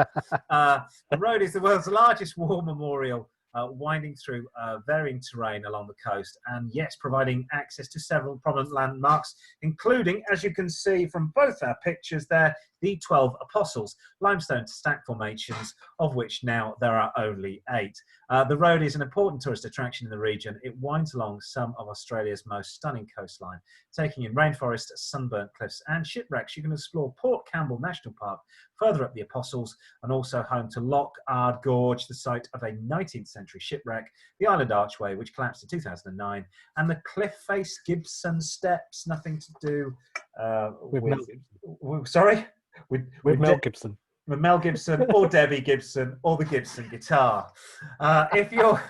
The road is the world's largest war memorial, winding through varying terrain along the coast, and yes, providing access to several prominent landmarks, including, as you can see from both our pictures there, the 12 Apostles, limestone stack formations, of which now there are only 8. The road is an important tourist attraction in the region. It winds along some of Australia's most stunning coastline, taking in rainforest, sunburnt cliffs and shipwrecks. You can explore Port Campbell National Park, further up the Apostles, and also home to Loch Ard Gorge, the site of a 19th century shipwreck, the Island Archway, which collapsed in 2009, and the Cliff Face Gibson Steps, nothing to do with Mel Gibson. With Mel Gibson or Debbie Gibson or the Gibson guitar. If you're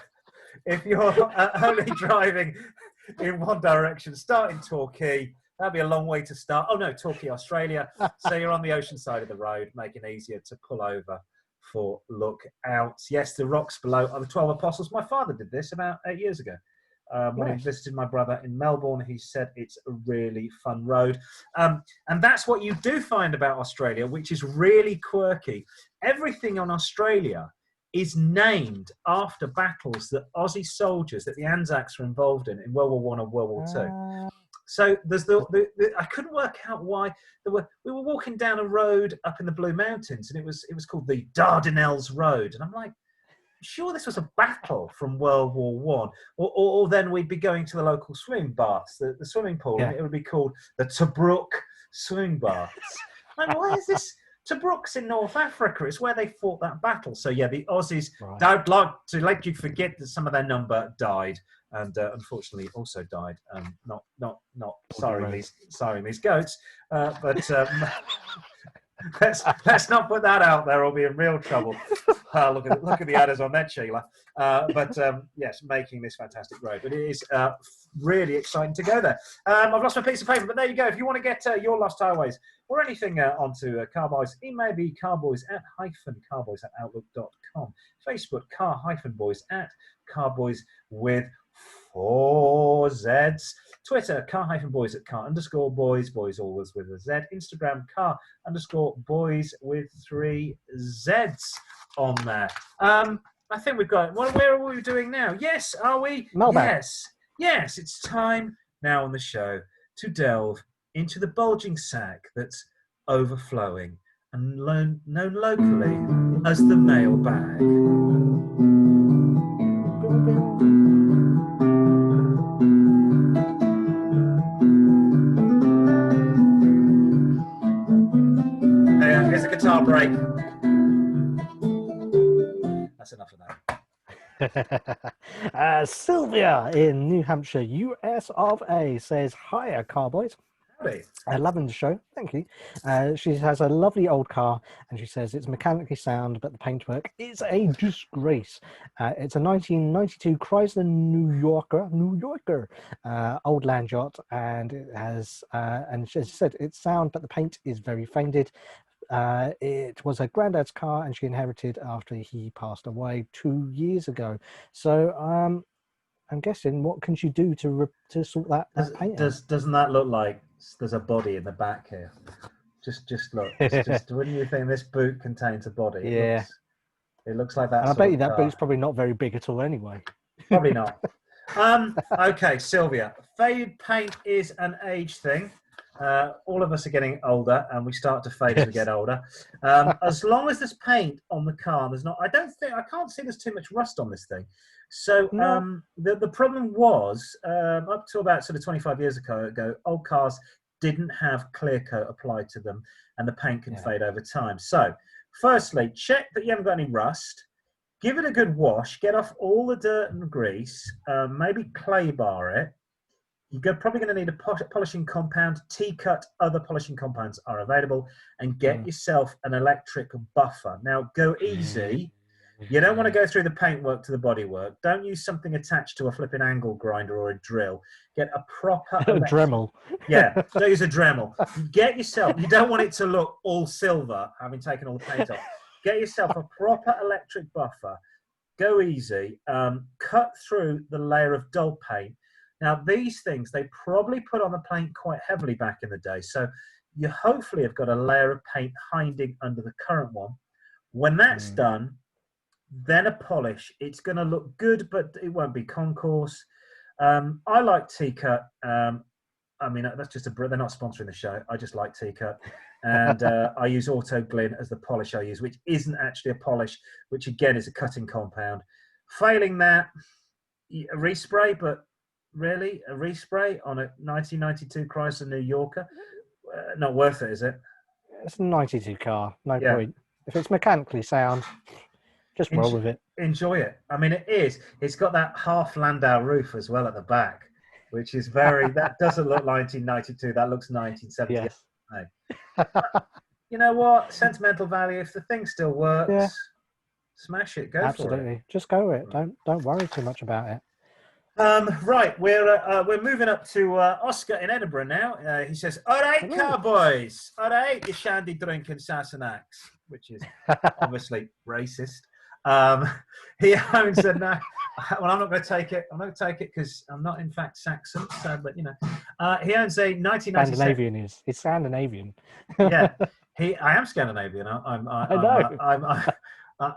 only driving in one direction, start in Torquay. That'd be a long way to start. Oh no, Torquay, Australia. So you're on the ocean side of the road, making it easier to pull over for lookouts. Yes, the rocks below are the 12 Apostles. My father did this about 8 years ago. When he visited my brother in Melbourne, he said it's a really fun road. And that's what you do find about Australia, which is really quirky. Everything on Australia is named after battles that Aussie soldiers, that the Anzacs were involved in World War I and World War II. So there's I couldn't work out why we were walking down a road up in the Blue Mountains, and it was called the Dardanelles Road, and I'm like, sure, this was a battle from World War One, or then we'd be going to the local swimming baths, the swimming pool, and it would be called the Tobruk swimming baths. Like, why is this? Tobruk's in North Africa. It's where they fought that battle. So yeah, the Aussies don't like to let you forget that some of their number died, and unfortunately also died. Not siring these goats, but. Let's not put that out there, or we'll be in real trouble. Look at the adders on that, Sheila. Yes, making this fantastic road. But it is really exciting to go there. I've lost my piece of paper, but there you go. If you want to get your lost highways or anything onto Car-Boyz, email me carboys@outlook.com. Facebook car-boys at Car-Boyz with 4 Zs. Twitter, car-boys at car_boys, boys always with a Z. Instagram, car_boys with 3 Zs on there. I think we've got, where are we doing now? Yes, are we? Mailbag. Yes, it's time now on the show to delve into the bulging sack that's overflowing and known locally as the mailbag. Here's a guitar break. That's enough of that. Sylvia in New Hampshire, US of A, says, "Hiya, Car-Boyz. Howdy. Loving the show, thank you." She has a lovely old car, and she says it's mechanically sound, but the paintwork is a disgrace. It's a 1992 Chrysler New Yorker, old land yacht, and it has, and she said it's sound, but the paint is very faded. It was her granddad's car, and she inherited after he passed away 2 years ago. So I'm guessing, what can she do to sort that paint out? Doesn't that look like there's a body in the back here? Just look. Wouldn't you think this boot contains a body? It looks like that. And I bet you that boot's probably not very big at all anyway. Probably not. Okay, Sylvia. Faded paint is an age thing. All of us are getting older, and we start to fade as we get older. As long as there's paint on the car, there's not. I can't see there's too much rust on this thing. So the problem was up to about sort of 25 years ago, old cars didn't have clear coat applied to them, and the paint can fade over time. So, firstly, check that you haven't got any rust. Give it a good wash. Get off all the dirt and grease. Maybe clay bar it. You're probably going to need a polishing compound. T-Cut, other polishing compounds are available. And get yourself an electric buffer. Now, go easy. You don't want to go through the paintwork to the bodywork. Don't use something attached to a flipping angle grinder or a drill. Get a proper... a Dremel. Yeah, don't use a Dremel. Get yourself... You don't want it to look all silver, having taken all the paint off. Get yourself a proper electric buffer. Go easy. Cut through the layer of dull paint. Now, these things, they probably put on the paint quite heavily back in the day. So you hopefully have got a layer of paint hiding under the current one. When that's done, then a polish. It's going to look good, but it won't be concourse. I like T-Cut. I mean, that's just they're not sponsoring the show. I just like T-Cut. And I use Auto Glyn as the polish I use, which isn't actually a polish, which again is a cutting compound. Failing that, a respray, but really, a respray on a 1992 Chrysler New Yorker? Not worth it, is it? It's a 92 car. No point. If it's mechanically sound, just roll with it. Enjoy it. I mean, it is. It's got that half Landau roof as well at the back, which is that doesn't look 1992. That looks 1970. Yes. You know what? Sentimental value. If the thing still works, smash it. Go for it. Just go with it. Don't worry too much about it. Right, we're moving up to Oscar in Edinburgh now. He says, "All right, Car-Boyz. All right, you shandy drinking Sassenachs," which is obviously racist. He owns a... well, I'm not going to take it. I'm not going to take it because I'm not, in fact, Saxon. So, but you know, he owns a 1997. Scandinavian It's Scandinavian. Yeah, I am Scandinavian. I know.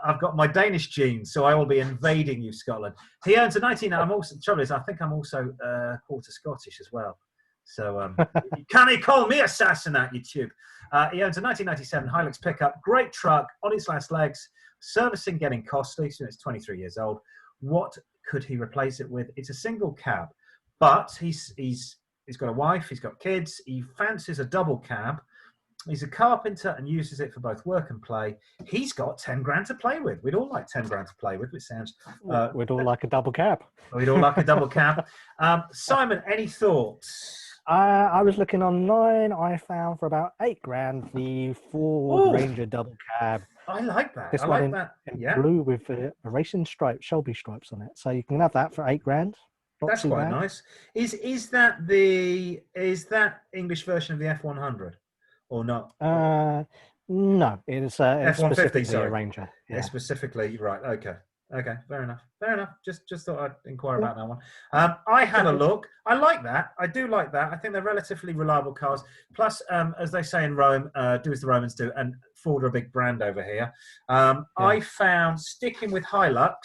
I've got my Danish genes, so I will be invading you, Scotland. He owns a 19. I'm also. The trouble is, I think I'm also quarter Scottish as well. So can he call me a Sassenach, you tube? He owns a 1997 Hilux pickup, great truck on its last legs. Servicing getting costly, so it's 23 years old. What could he replace it with? It's a single cab, but he's got a wife, he's got kids, he fancies a double cab. He's a carpenter and uses it for both work and play. He's got 10 grand to play with. We'd all like 10 grand to play with, which sounds... we'd all like a double cab. We'd all like a double cab. Simon, any thoughts? I was looking online. I found for about 8 grand the Ford Ranger double cab. I like that. This one in blue with a racing stripe, Shelby stripes on it. So you can have that for 8 grand. That's quite nice. Is that English version of the F100 or not? No, it's F-150. A Ranger. Yeah, specifically right. Okay, fair enough. Just thought I'd inquire about that one. I had a look. I like that. I do like that. I think they're relatively reliable cars. Plus, as they say in Rome, do as the Romans do, and Ford are a big brand over here. I found, sticking with Hilux,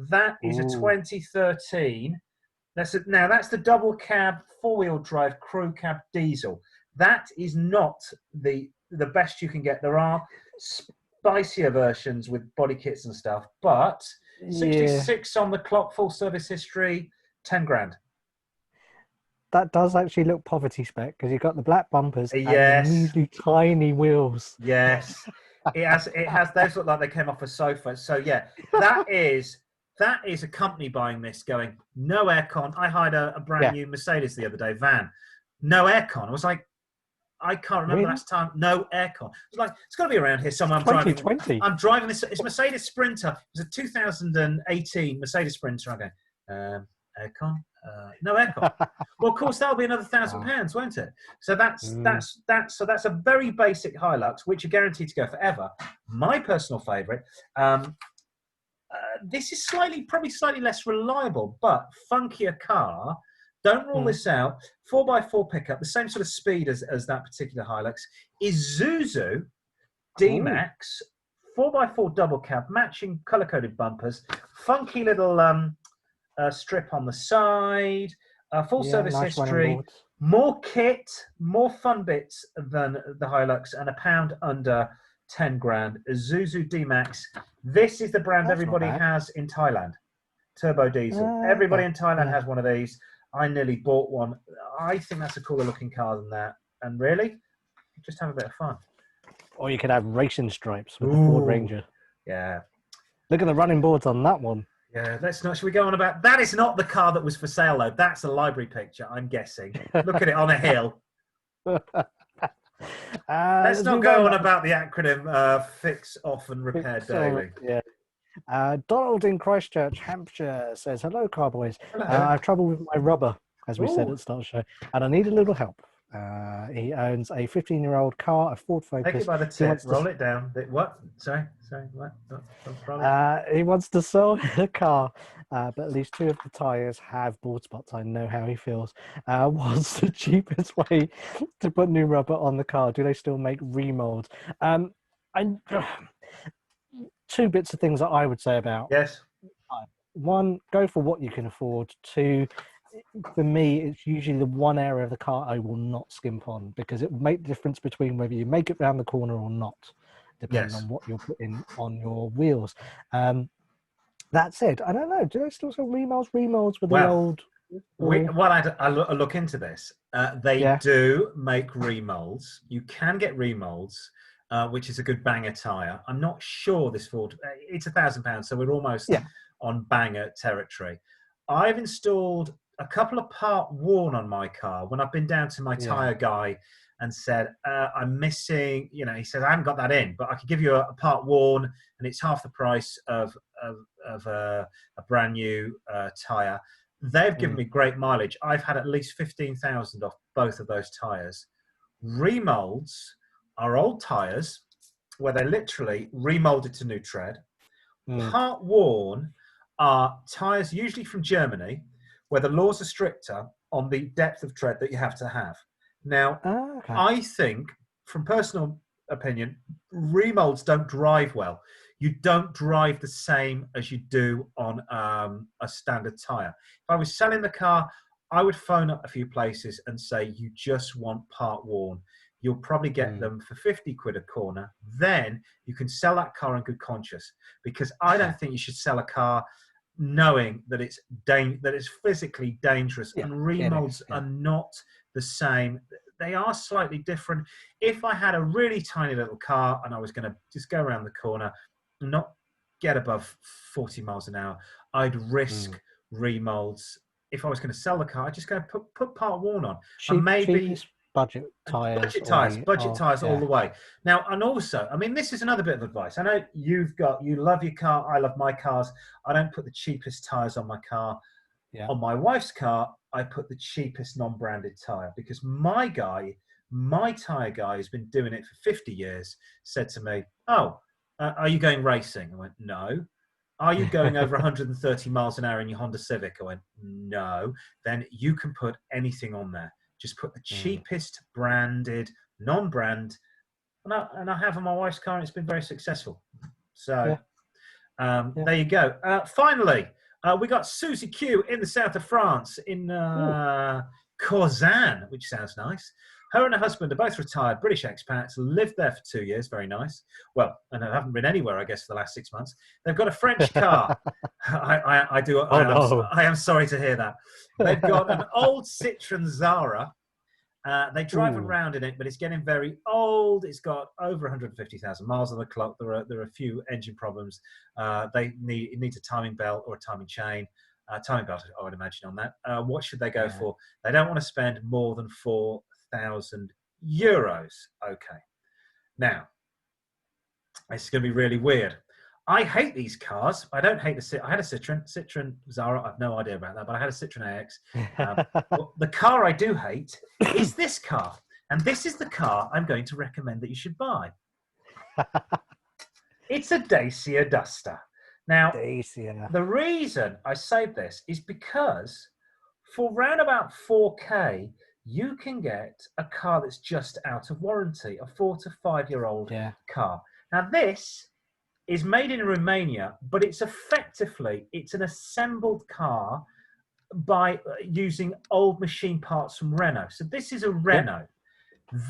that is a 2013. That's the double cab, 4-wheel drive crew cab diesel. That is not the best you can get. There are spicier versions with body kits and stuff, but 66 on the clock, full service history, 10 grand. That does actually look poverty spec because you've got the black bumpers and the measly tiny wheels. Yes, it has. Those look like they came off a sofa. So yeah, that is a company buying this, going no aircon. I hired a brand new Mercedes the other day, van, no aircon. I was like, I can't remember last time. No aircon. It's like, it's got to be around here somewhere. I'm driving this. It's a Mercedes Sprinter. It was a 2018 Mercedes Sprinter. I'm going, aircon? No aircon. Well, of course, that'll be another £1,000, won't it? So that's a very basic Hilux, which are guaranteed to go forever. My personal favourite. This is probably slightly less reliable, but funkier car. Don't rule this out. 4x4 pickup, the same sort of speed as that particular Hilux, is Isuzu D-Max, 4x4 double cab, matching colour-coded bumpers, funky little strip on the side, full service nice running history, boards. more kit, more fun bits than the Hilux, and a pound under 10 grand. Isuzu D-Max. This is the brand everybody has in Thailand. Turbo diesel. Everybody in Thailand has one of these. I nearly bought one. I think that's a cooler looking car than that. And really, just have a bit of fun. Or you could have racing stripes with the Ford Ranger. Yeah. Look at the running boards on that one. Yeah, let's not. Should we go on about that? Is not the car that was for sale though. That's a library picture, I'm guessing. Look at it on a hill. Let's not go on about the acronym fix, off, and repair daily. Yeah. Donald in Christchurch, Hampshire says, "Hello, Car-Boyz. Hello. I have trouble with my rubber, as we said at the start of the show, and I need a little help." He owns a 15-year-old car, a Ford Focus. Take it by the tip, roll it down. What? Sorry, what? He wants to sell the car, but at least 2 of the tyres have bald spots. I know how he feels. What's the cheapest way to put new rubber on the car? Do they still make remolds? 2 bits of things that I would say about. Yes. 1, go for what you can afford. 2, for me, it's usually the one area of the car I will not skimp on, because it will make the difference between whether you make it round the corner or not, depending on what you're putting on your wheels. That said, I don't know. Do they still sell remolds with the old? I look into this. They do make remolds. You can get remolds, which is a good banger tyre. I'm not sure this Ford. It's £1,000, so we're almost on banger territory. I've installed a couple of part worn on my car when I've been down to my tyre guy and said, I'm missing, he said, I haven't got that in, but I could give you a part worn, and it's half the price of a brand new tyre. They've given me great mileage. I've had at least 15,000 off both of those tyres. Remolds are old tyres where they literally remolded to new tread. Part worn are tyres usually from Germany, where the laws are stricter on the depth of tread that you have to have. Now, I think, from personal opinion, remolds don't drive well. You don't drive the same as you do on a standard tyre. If I was selling the car, I would phone up a few places and say, you just want part worn. You'll probably get them for 50 quid a corner. Then you can sell that car in good conscience, because I don't think you should sell a car knowing that it's physically dangerous, and remolds are not the same. They are slightly different. If I had a really tiny little car and I was going to just go around the corner and not get above 40 miles an hour, I'd risk remolds. If I was going to sell the car, I'd just go put part worn on. And maybe budget tyres. Budget tyres all the way. Now, and also, this is another bit of advice. I know you love your car. I love my cars. I don't put the cheapest tyres on my car. On my wife's car, I put the cheapest non-branded tyre, because my tyre guy who's been doing it for 50 years said to me, are you going racing? I went, no. Are you going over 130 miles an hour in your Honda Civic? I went, no. Then you can put anything on there. Just put the cheapest branded, non-brand. And I have on my wife's car, and it's been very successful. So there you go. Finally, we got Susie Q in the south of France, in Corzan, which sounds nice. Her and her husband are both retired British expats, lived there for 2 years, very nice. Well, and I haven't been anywhere, I guess, for the last 6 months. They've got a French car. I am sorry to hear that. They've got an old Citroen Zara. They drive around in it, but it's getting very old. It's got over 150,000 miles on the clock. There are a few engine problems. It needs a timing belt or a timing chain. Timing belt, I would imagine, on that. What should they go for? They don't want to spend more than €4,000. Okay. Now, this is going to be really weird. I hate these cars. I don't hate I had a Citroen Zara. I've no idea about that, but I had a Citroen AX. The car I do hate is this car. And this is the car I'm going to recommend that you should buy. It's a Dacia Duster. Now, the reason I say this is because for around about 4K, you can get a car that's just out of warranty, a 4 to 5 year old car. Now, this is made in Romania, but it's an assembled car by using old machine parts from Renault. So this is a Renault.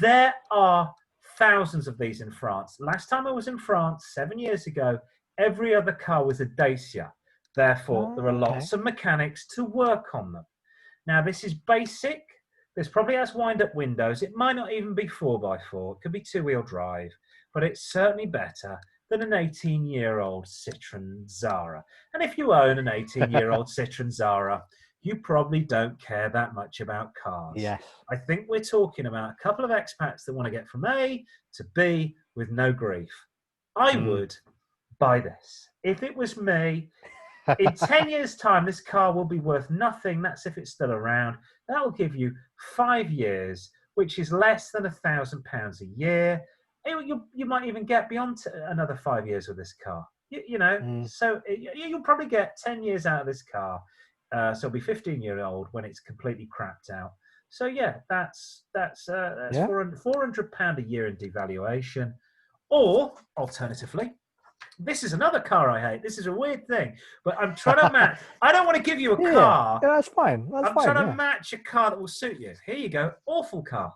There are thousands of these in France. Last time I was in France, 7 years ago, every other car was a Dacia. Therefore, there are lots of mechanics to work on them. Now, this is basic. This probably has wind-up windows. It might not even be 4x4. It could be two-wheel drive, but it's certainly better than an 18-year-old Citroën Zara. And if you own an 18-year-old Citroën Zara, you probably don't care that much about cars. Yes. I think we're talking about a couple of expats that want to get from A to B with no grief. I would buy this. If it was me, in 10 years' time, this car will be worth nothing. That's if it's still around. That will give you 5 years, which is less than £1,000 a year. You might even get beyond another 5 years with this car. So you'll probably get 10 years out of this car. So it'll be 15-year-old when it's completely crapped out. So yeah, that's £400 a year in devaluation. Or alternatively, this is another car I hate. This is a weird thing, but I'm trying to match. I don't want to give you a car. Yeah, that's fine. I'm trying to match a car that will suit you. Here you go. Awful car.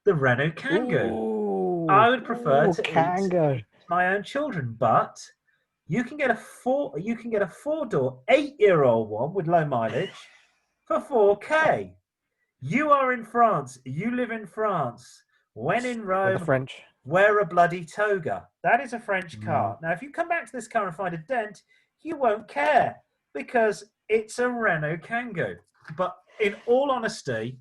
The Renault Kangoo. Ooh, I would prefer to Kangoo. eat my own children, but you can get a four-door, 8-year-old one with low mileage for 4K. You are in France. You live in France. When in Rome, the French. Wear a bloody toga. That is a French car. Now, if you come back to this car and find a dent, you won't care because it's a Renault Kangoo. But in all honesty,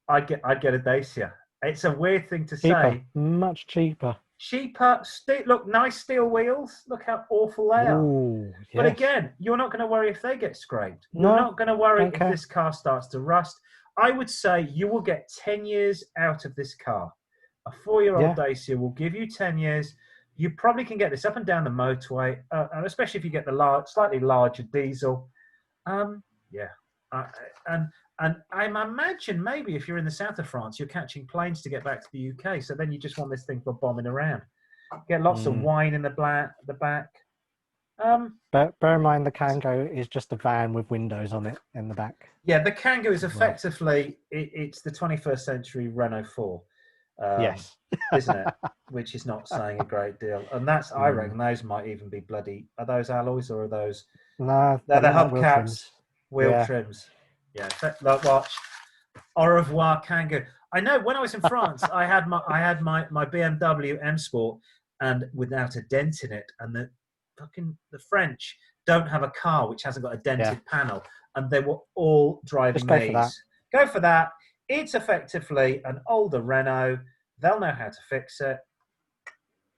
I'd get a Dacia. It's a weird thing to say. Much cheaper. Cheaper. Look, nice steel wheels. Look how awful they are. Ooh, yes. But again, you're not going to worry if they get scraped. You're not going to worry if this car starts to rust. I would say you will get 10 years out of this car. A 4-year-old Dacia will give you 10 years. You probably can get this up and down the motorway, especially if you get the slightly larger diesel. And I imagine maybe if you're in the south of France, you're catching planes to get back to the UK. So then you just want this thing for bombing around. Get lots of wine in the back. But bear in mind, the Kangoo is just a van with windows on it in the back. Yeah, the Kangoo is effectively it's the 21st century Renault 4. Yes, isn't it? Which is not saying a great deal. And that's, I reckon, those might even be bloody. Are those alloys or are those? No, they're the hubcaps, wheel trims. Yeah, look, watch. Au revoir, Kangoo. I know. When I was in France, I had my BMW M Sport, and without a dent in it. And the French don't have a car which hasn't got a dented panel, and they were all driving these. Go for that. It's effectively an older Renault. They'll know how to fix it.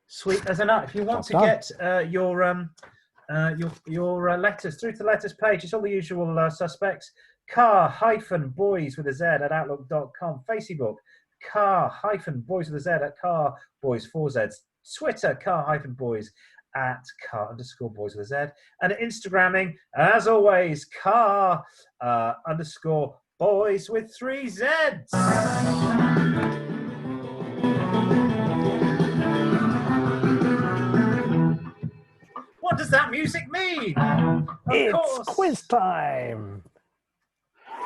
Sweet as a nut. If you want to get your letters through to the letters page, it's all the usual suspects. Car-Boyz with a Z at outlook.com. Facebook, Car-Boyz with a Z at Car-Boyz 4Zs. Twitter, Car-Boyz at car_boys with a Z. And Instagramming, as always, Car_boys with 3 Zs. What does that music mean? It's quiz time.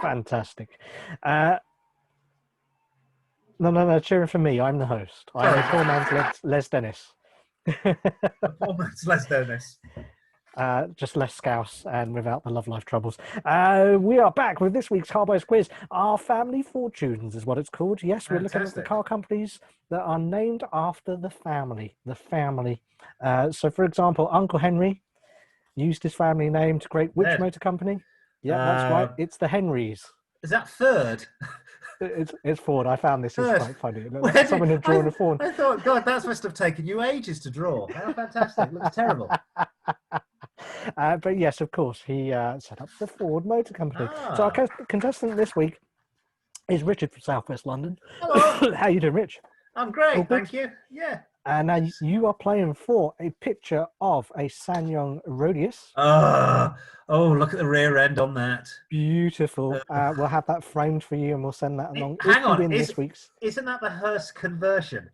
Fantastic. No, cheering for me. I'm the host. I'm the poor man's Les Dennis. The poor man's Les Dennis. Just less scouse and without the love life troubles. We are back with this week's Car-Boyz quiz. Our family fortunes is what it's called. Yes, we're looking at the car companies that are named after the family. So, for example, Uncle Henry used his family name to create which motor company? Yeah, that's right. It's the Henrys. Is that Ford? It's Ford. I found this is quite funny. Like someone had drawn a Ford. I thought, God, that must have taken you ages to draw. How fantastic. It looks terrible. But yes, of course, he set up the Ford Motor Company. So our contestant this week is Richard from South West London. Hello. How you doing, Rich? I'm great, thank you. Yeah. And now you are playing for a picture of a SsangYong Rodius. Oh, look at the rear end on that. Beautiful. We'll have that framed for you and we'll send that along. Hang on, this week's. Isn't that the Hearst conversion?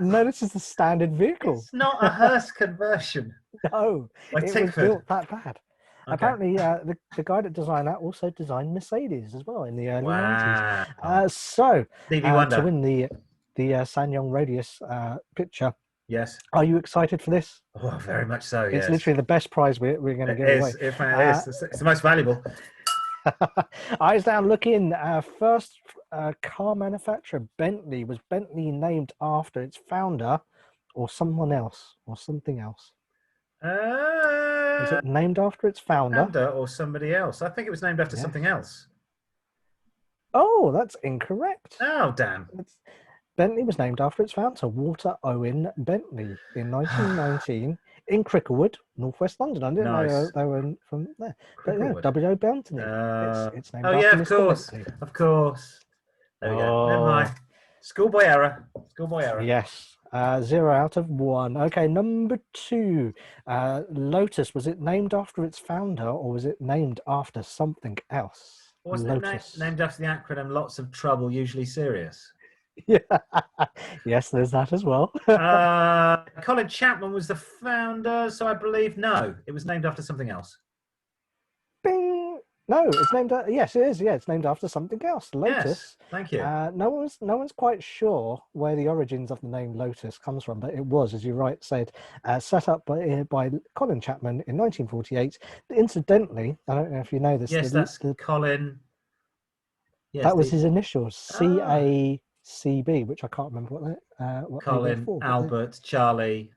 No, this is the standard vehicle. It's not a hearse conversion. No, Like it was Tickford. built that bad. Okay. Apparently, the guy that designed that also designed Mercedes as well in the early 90s. Wow. So, Stevie Wonder. to win the Sanyong Radius picture, Yes. are you excited for this? Oh, very much so, It's yes. literally the best prize we're going to give away. It is. It's the most valuable. Eyes down, look in. First car manufacturer, Bentley. Was Bentley named after its founder or someone else or something else? Was it named after its founder? Or somebody else? I think it was named after something else. Oh, that's incorrect. Oh, damn. Bentley was named after its founder, Walter Owen Bentley, in 1919 in Cricklewood, northwest London. I didn't know they were from there. But yeah, W.O. Bentley. It's named after Mr. Bentley. Of course. There we go. Never mind. Schoolboy error. Yes. 0 out of 1. Okay, number 2. Lotus. Was it named after its founder or was it named after something else? Wasn't it named after the acronym Lots of Trouble, Usually Serious? Yeah. Yes, there's that as well. Colin Chapman was the founder, so I believe no. It was named after something else. Bing! No, it's named. Yes, it is. Yeah, it's named after something else. Lotus. Yes, thank you. No one's quite sure where the origins of the name Lotus comes from, but it was, as you said, set up by Colin Chapman in 1948. Incidentally, I don't know if you know this. Yes, that's Colin. Yes, that was his initials, CACB, which I can't remember what Colin, for, Albert, Charlie,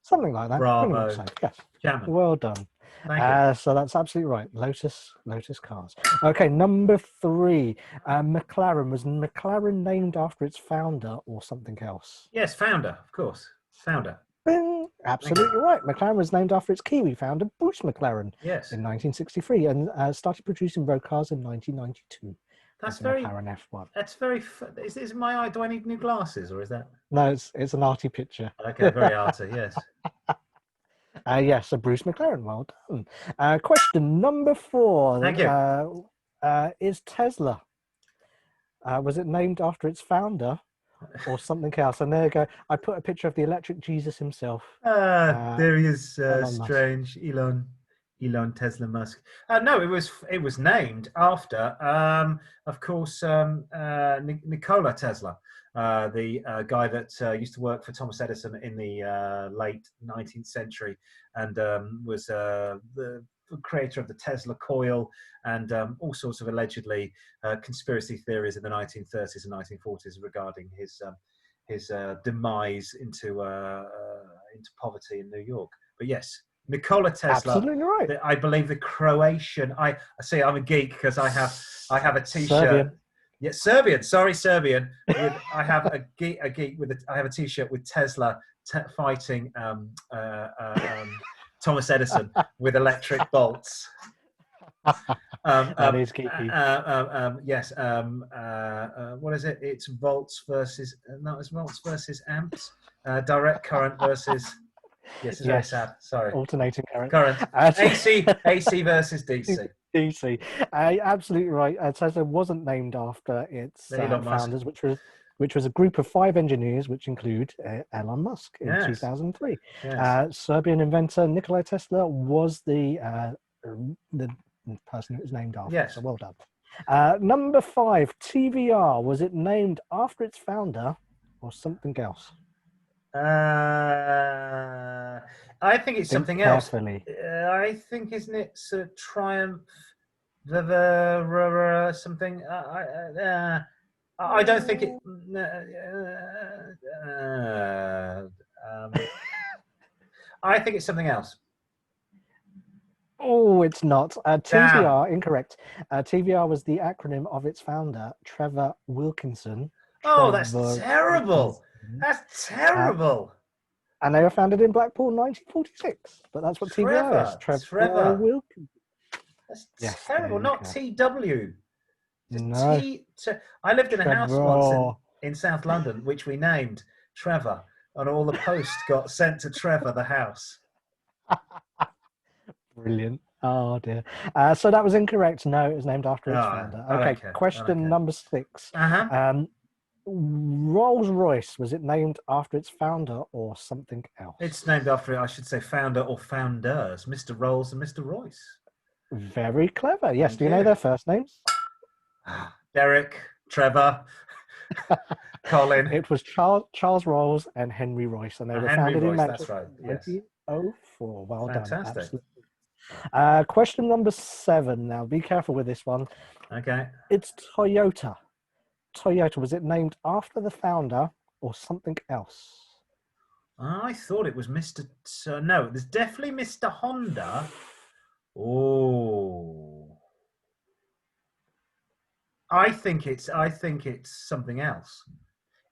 something like that. Bravo. So. Yes, Chapman. Well done. Thank you. So that's absolutely right. Lotus cars. Okay, number 3. McLaren. Was McLaren named after its founder or something else? Yes, founder, of course. Founder. Bing! Absolutely right. McLaren was named after its Kiwi founder, Bruce McLaren, in 1963, and started producing road cars in 1992. That's very. McLaren F1. That's very. Is my eye? Do I need new glasses, or is that? No, it's an arty picture. Okay, very arty. Yes. Yes, so Bruce McLaren, well done. Question number 4. Thank you. Is Tesla, was it named after its founder or something else? And there you go. I put a picture of the electric Jesus himself. There he is, strange Elon Tesla Musk. No, it was named after, of course, Nikola Tesla. The guy that used to work for Thomas Edison in the late 19th century and was the creator of the Tesla coil and all sorts of allegedly conspiracy theories in the 1930s and 1940s regarding his demise into poverty in New York. But yes, Nikola Tesla. Absolutely right. I believe the Croatian. I see. I'm a geek because I have a T-shirt. Serbian. Yeah, Serbian. Sorry, Serbian. I have a geek with I have a T-shirt with Tesla fighting Thomas Edison with electric bolts. That is geeky. Yes. What is it? It's volts versus amps. Direct current versus. Yes, it's very sad. Sorry. Alternating current. AC versus DC. DC. Absolutely right. Tesla wasn't named after its founders, which was a group of 5 engineers, which include Elon Musk in 2003. Yes. Serbian inventor Nikola Tesla was the person it was named after. Yes. So well done. Number 5, TVR. Was it named after its founder or something else? I think it's something else. I think, isn't it Triumph, something? I don't think it. I think it's something else. Oh, it's not. TVR, incorrect. TVR was the acronym of its founder, Trevor Wilkinson. Oh, that's terrible. That's terrible. And they were founded in Blackpool in 1946. But that's what TVR is. Trevor Wilkinson. That's terrible. Not TW. No. I lived in a house once in South London, which we named Trevor, and all the post got sent to Trevor, the house. Brilliant. Oh, dear. So that was incorrect. No, it was named after its founder. Okay, question number 6. Rolls-Royce, was it named after its founder or something else? It's named after, I should say, founder or founders, Mr. Rolls and Mr. Royce. Very clever. Yes. Do you know their first names? Derek, Trevor, Colin. It was Charles Rolls and Henry Royce, and they were founded in Manchester in 1904. Well Fantastic. done. Absolutely. Question number 7. Now, be careful with this one. Okay. It's Toyota. Toyota, was it named after the founder or something else? I thought it was Mr. No, there's definitely Mr. Honda. Oh, I think it's something else.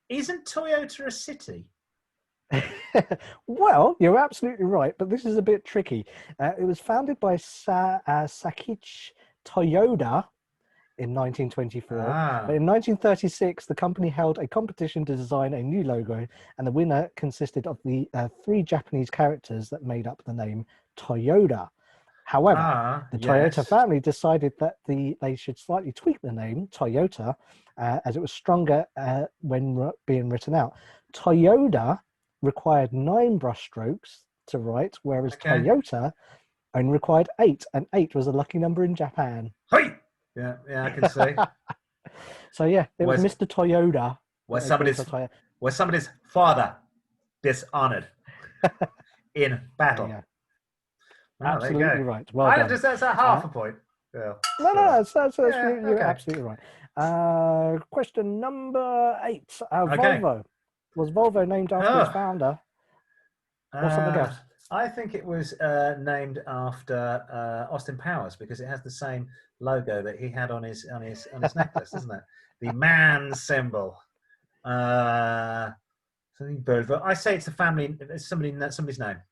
Isn't Toyota a city? Well, you're absolutely right, but this is a bit tricky. It was founded by Sakichi Toyoda in 1924. But in 1936, the company held a competition to design a new logo, and the winner consisted of the 3 Japanese characters that made up the name Toyota. However, the Toyota family decided that they should slightly tweak the name Toyota, as it was stronger when being written out. Toyota required 9 brush strokes to write, whereas Toyota only required 8, and 8 was a lucky number in Japan. Hey! Yeah, I can see. So yeah, it was Mr. Toyota. Was somebody's father dishonored in battle? Yeah. Oh, absolutely right. Well done. That's a half a point. Yeah. No, you're absolutely right. Question number 8. Volvo. Was Volvo named after its founder or something else? I think it was named after Austin Powers, because it has the same logo that he had on his necklace, doesn't it? The man symbol. I say it's somebody's name.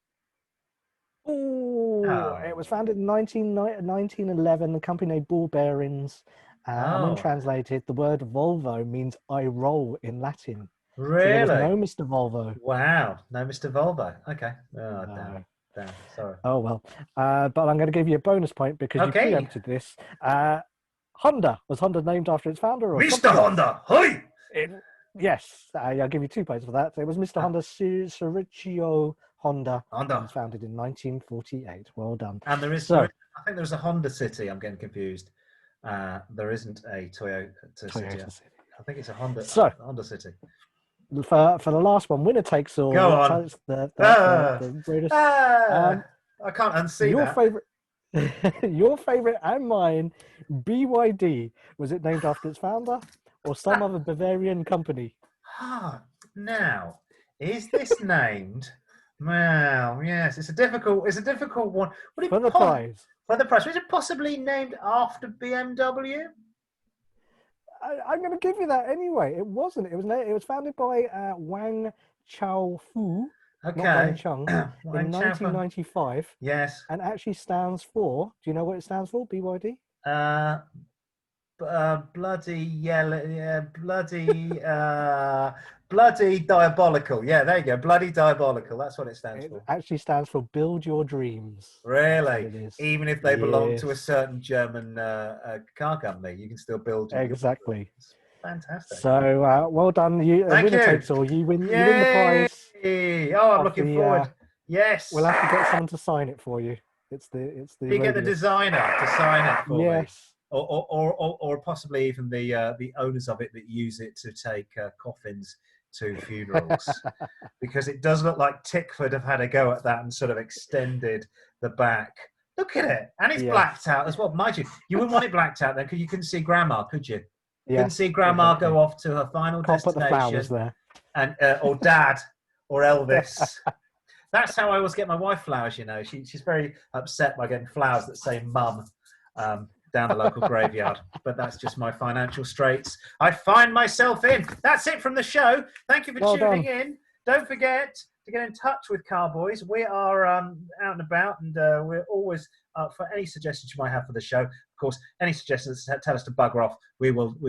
Oh, it was founded in 1911. The company made ball bearings. And when translated, the word Volvo means I roll in Latin. Really? So no Mr. Volvo. Wow. No Mr. Volvo. Okay. Oh, damn. Sorry. Oh, well. But I'm going to give you a bonus point because you preempted this. Honda. Was Honda named after its founder? Or Mr. Honda. Hey! Yes. I'll give you 2 points for that. It was Mr. Honda Surichio Honda. It was founded in 1948. Well done. And there is, I think there's a Honda City. I'm getting confused. There isn't a Toyota City. I think it's a Honda City. For the last one, winner takes all. Go on. I can't unsee your that. Your favorite and mine, BYD. Was it named after its founder or some other Bavarian company? Now, is this named? Well, yes, it's a difficult one. For the prize. For the prize. Was it possibly named after BMW? I'm going to give you that anyway. It wasn't. It was founded by Wang Chaofu, not Wang Chung, in 1995. Yes. And actually stands for. Do you know what it stands for? BYD. Bloody yellow, bloody diabolical. Yeah, there you go. Bloody diabolical. That's what it stands for. It actually stands for Build Your Dreams. Really? Even if they belong to a certain German car company, you can still build your Exactly. Fantastic. So well done. Winner takes all. You win the prize. Oh, I'm looking forward. Yes. We'll have to get someone to sign it for you. It's the. You get the designer to sign it for me. Yes. Or possibly even the owners of it that use it to take coffins to funerals, because it does look like Tickford have had a go at that and sort of extended the back. Look at it, and it's blacked out as well. Mind you, you wouldn't want it blacked out then, because you couldn't see Grandma, could you? You couldn't see Grandma go off to her final destination. Put the flowers there, and or Dad or Elvis. That's how I always get my wife flowers. You know, she's very upset by getting flowers that say Mum. Down the local graveyard, but that's just my financial straits I find myself in. That's it from the show. Thank you for tuning in. Don't forget to get in touch with Car-Boyz. We are out and about, and we're always up for any suggestions you might have for the show. Of course, any suggestions tell us to bugger off. We won't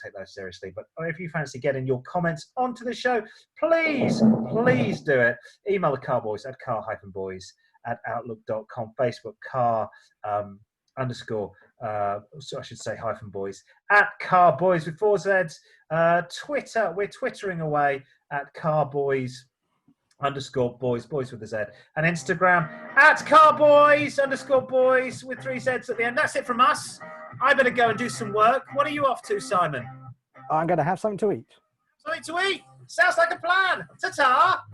take those seriously. But if you fancy getting your comments onto the show, please do it. Email the Car-Boyz at car-boys@outlook.com. Facebook car _ So I should say -boys, at Car-Boyz with 4 Zs. Twitter, we're twittering away at Car-Boyz_boys, boys with a Z. And Instagram at Car-Boyz_boys with 3 Zs at the end. That's it from us. I better go and do some work. What are you off to, Simon? I'm going to have something to eat. Something to eat? Sounds like a plan. Ta-ta!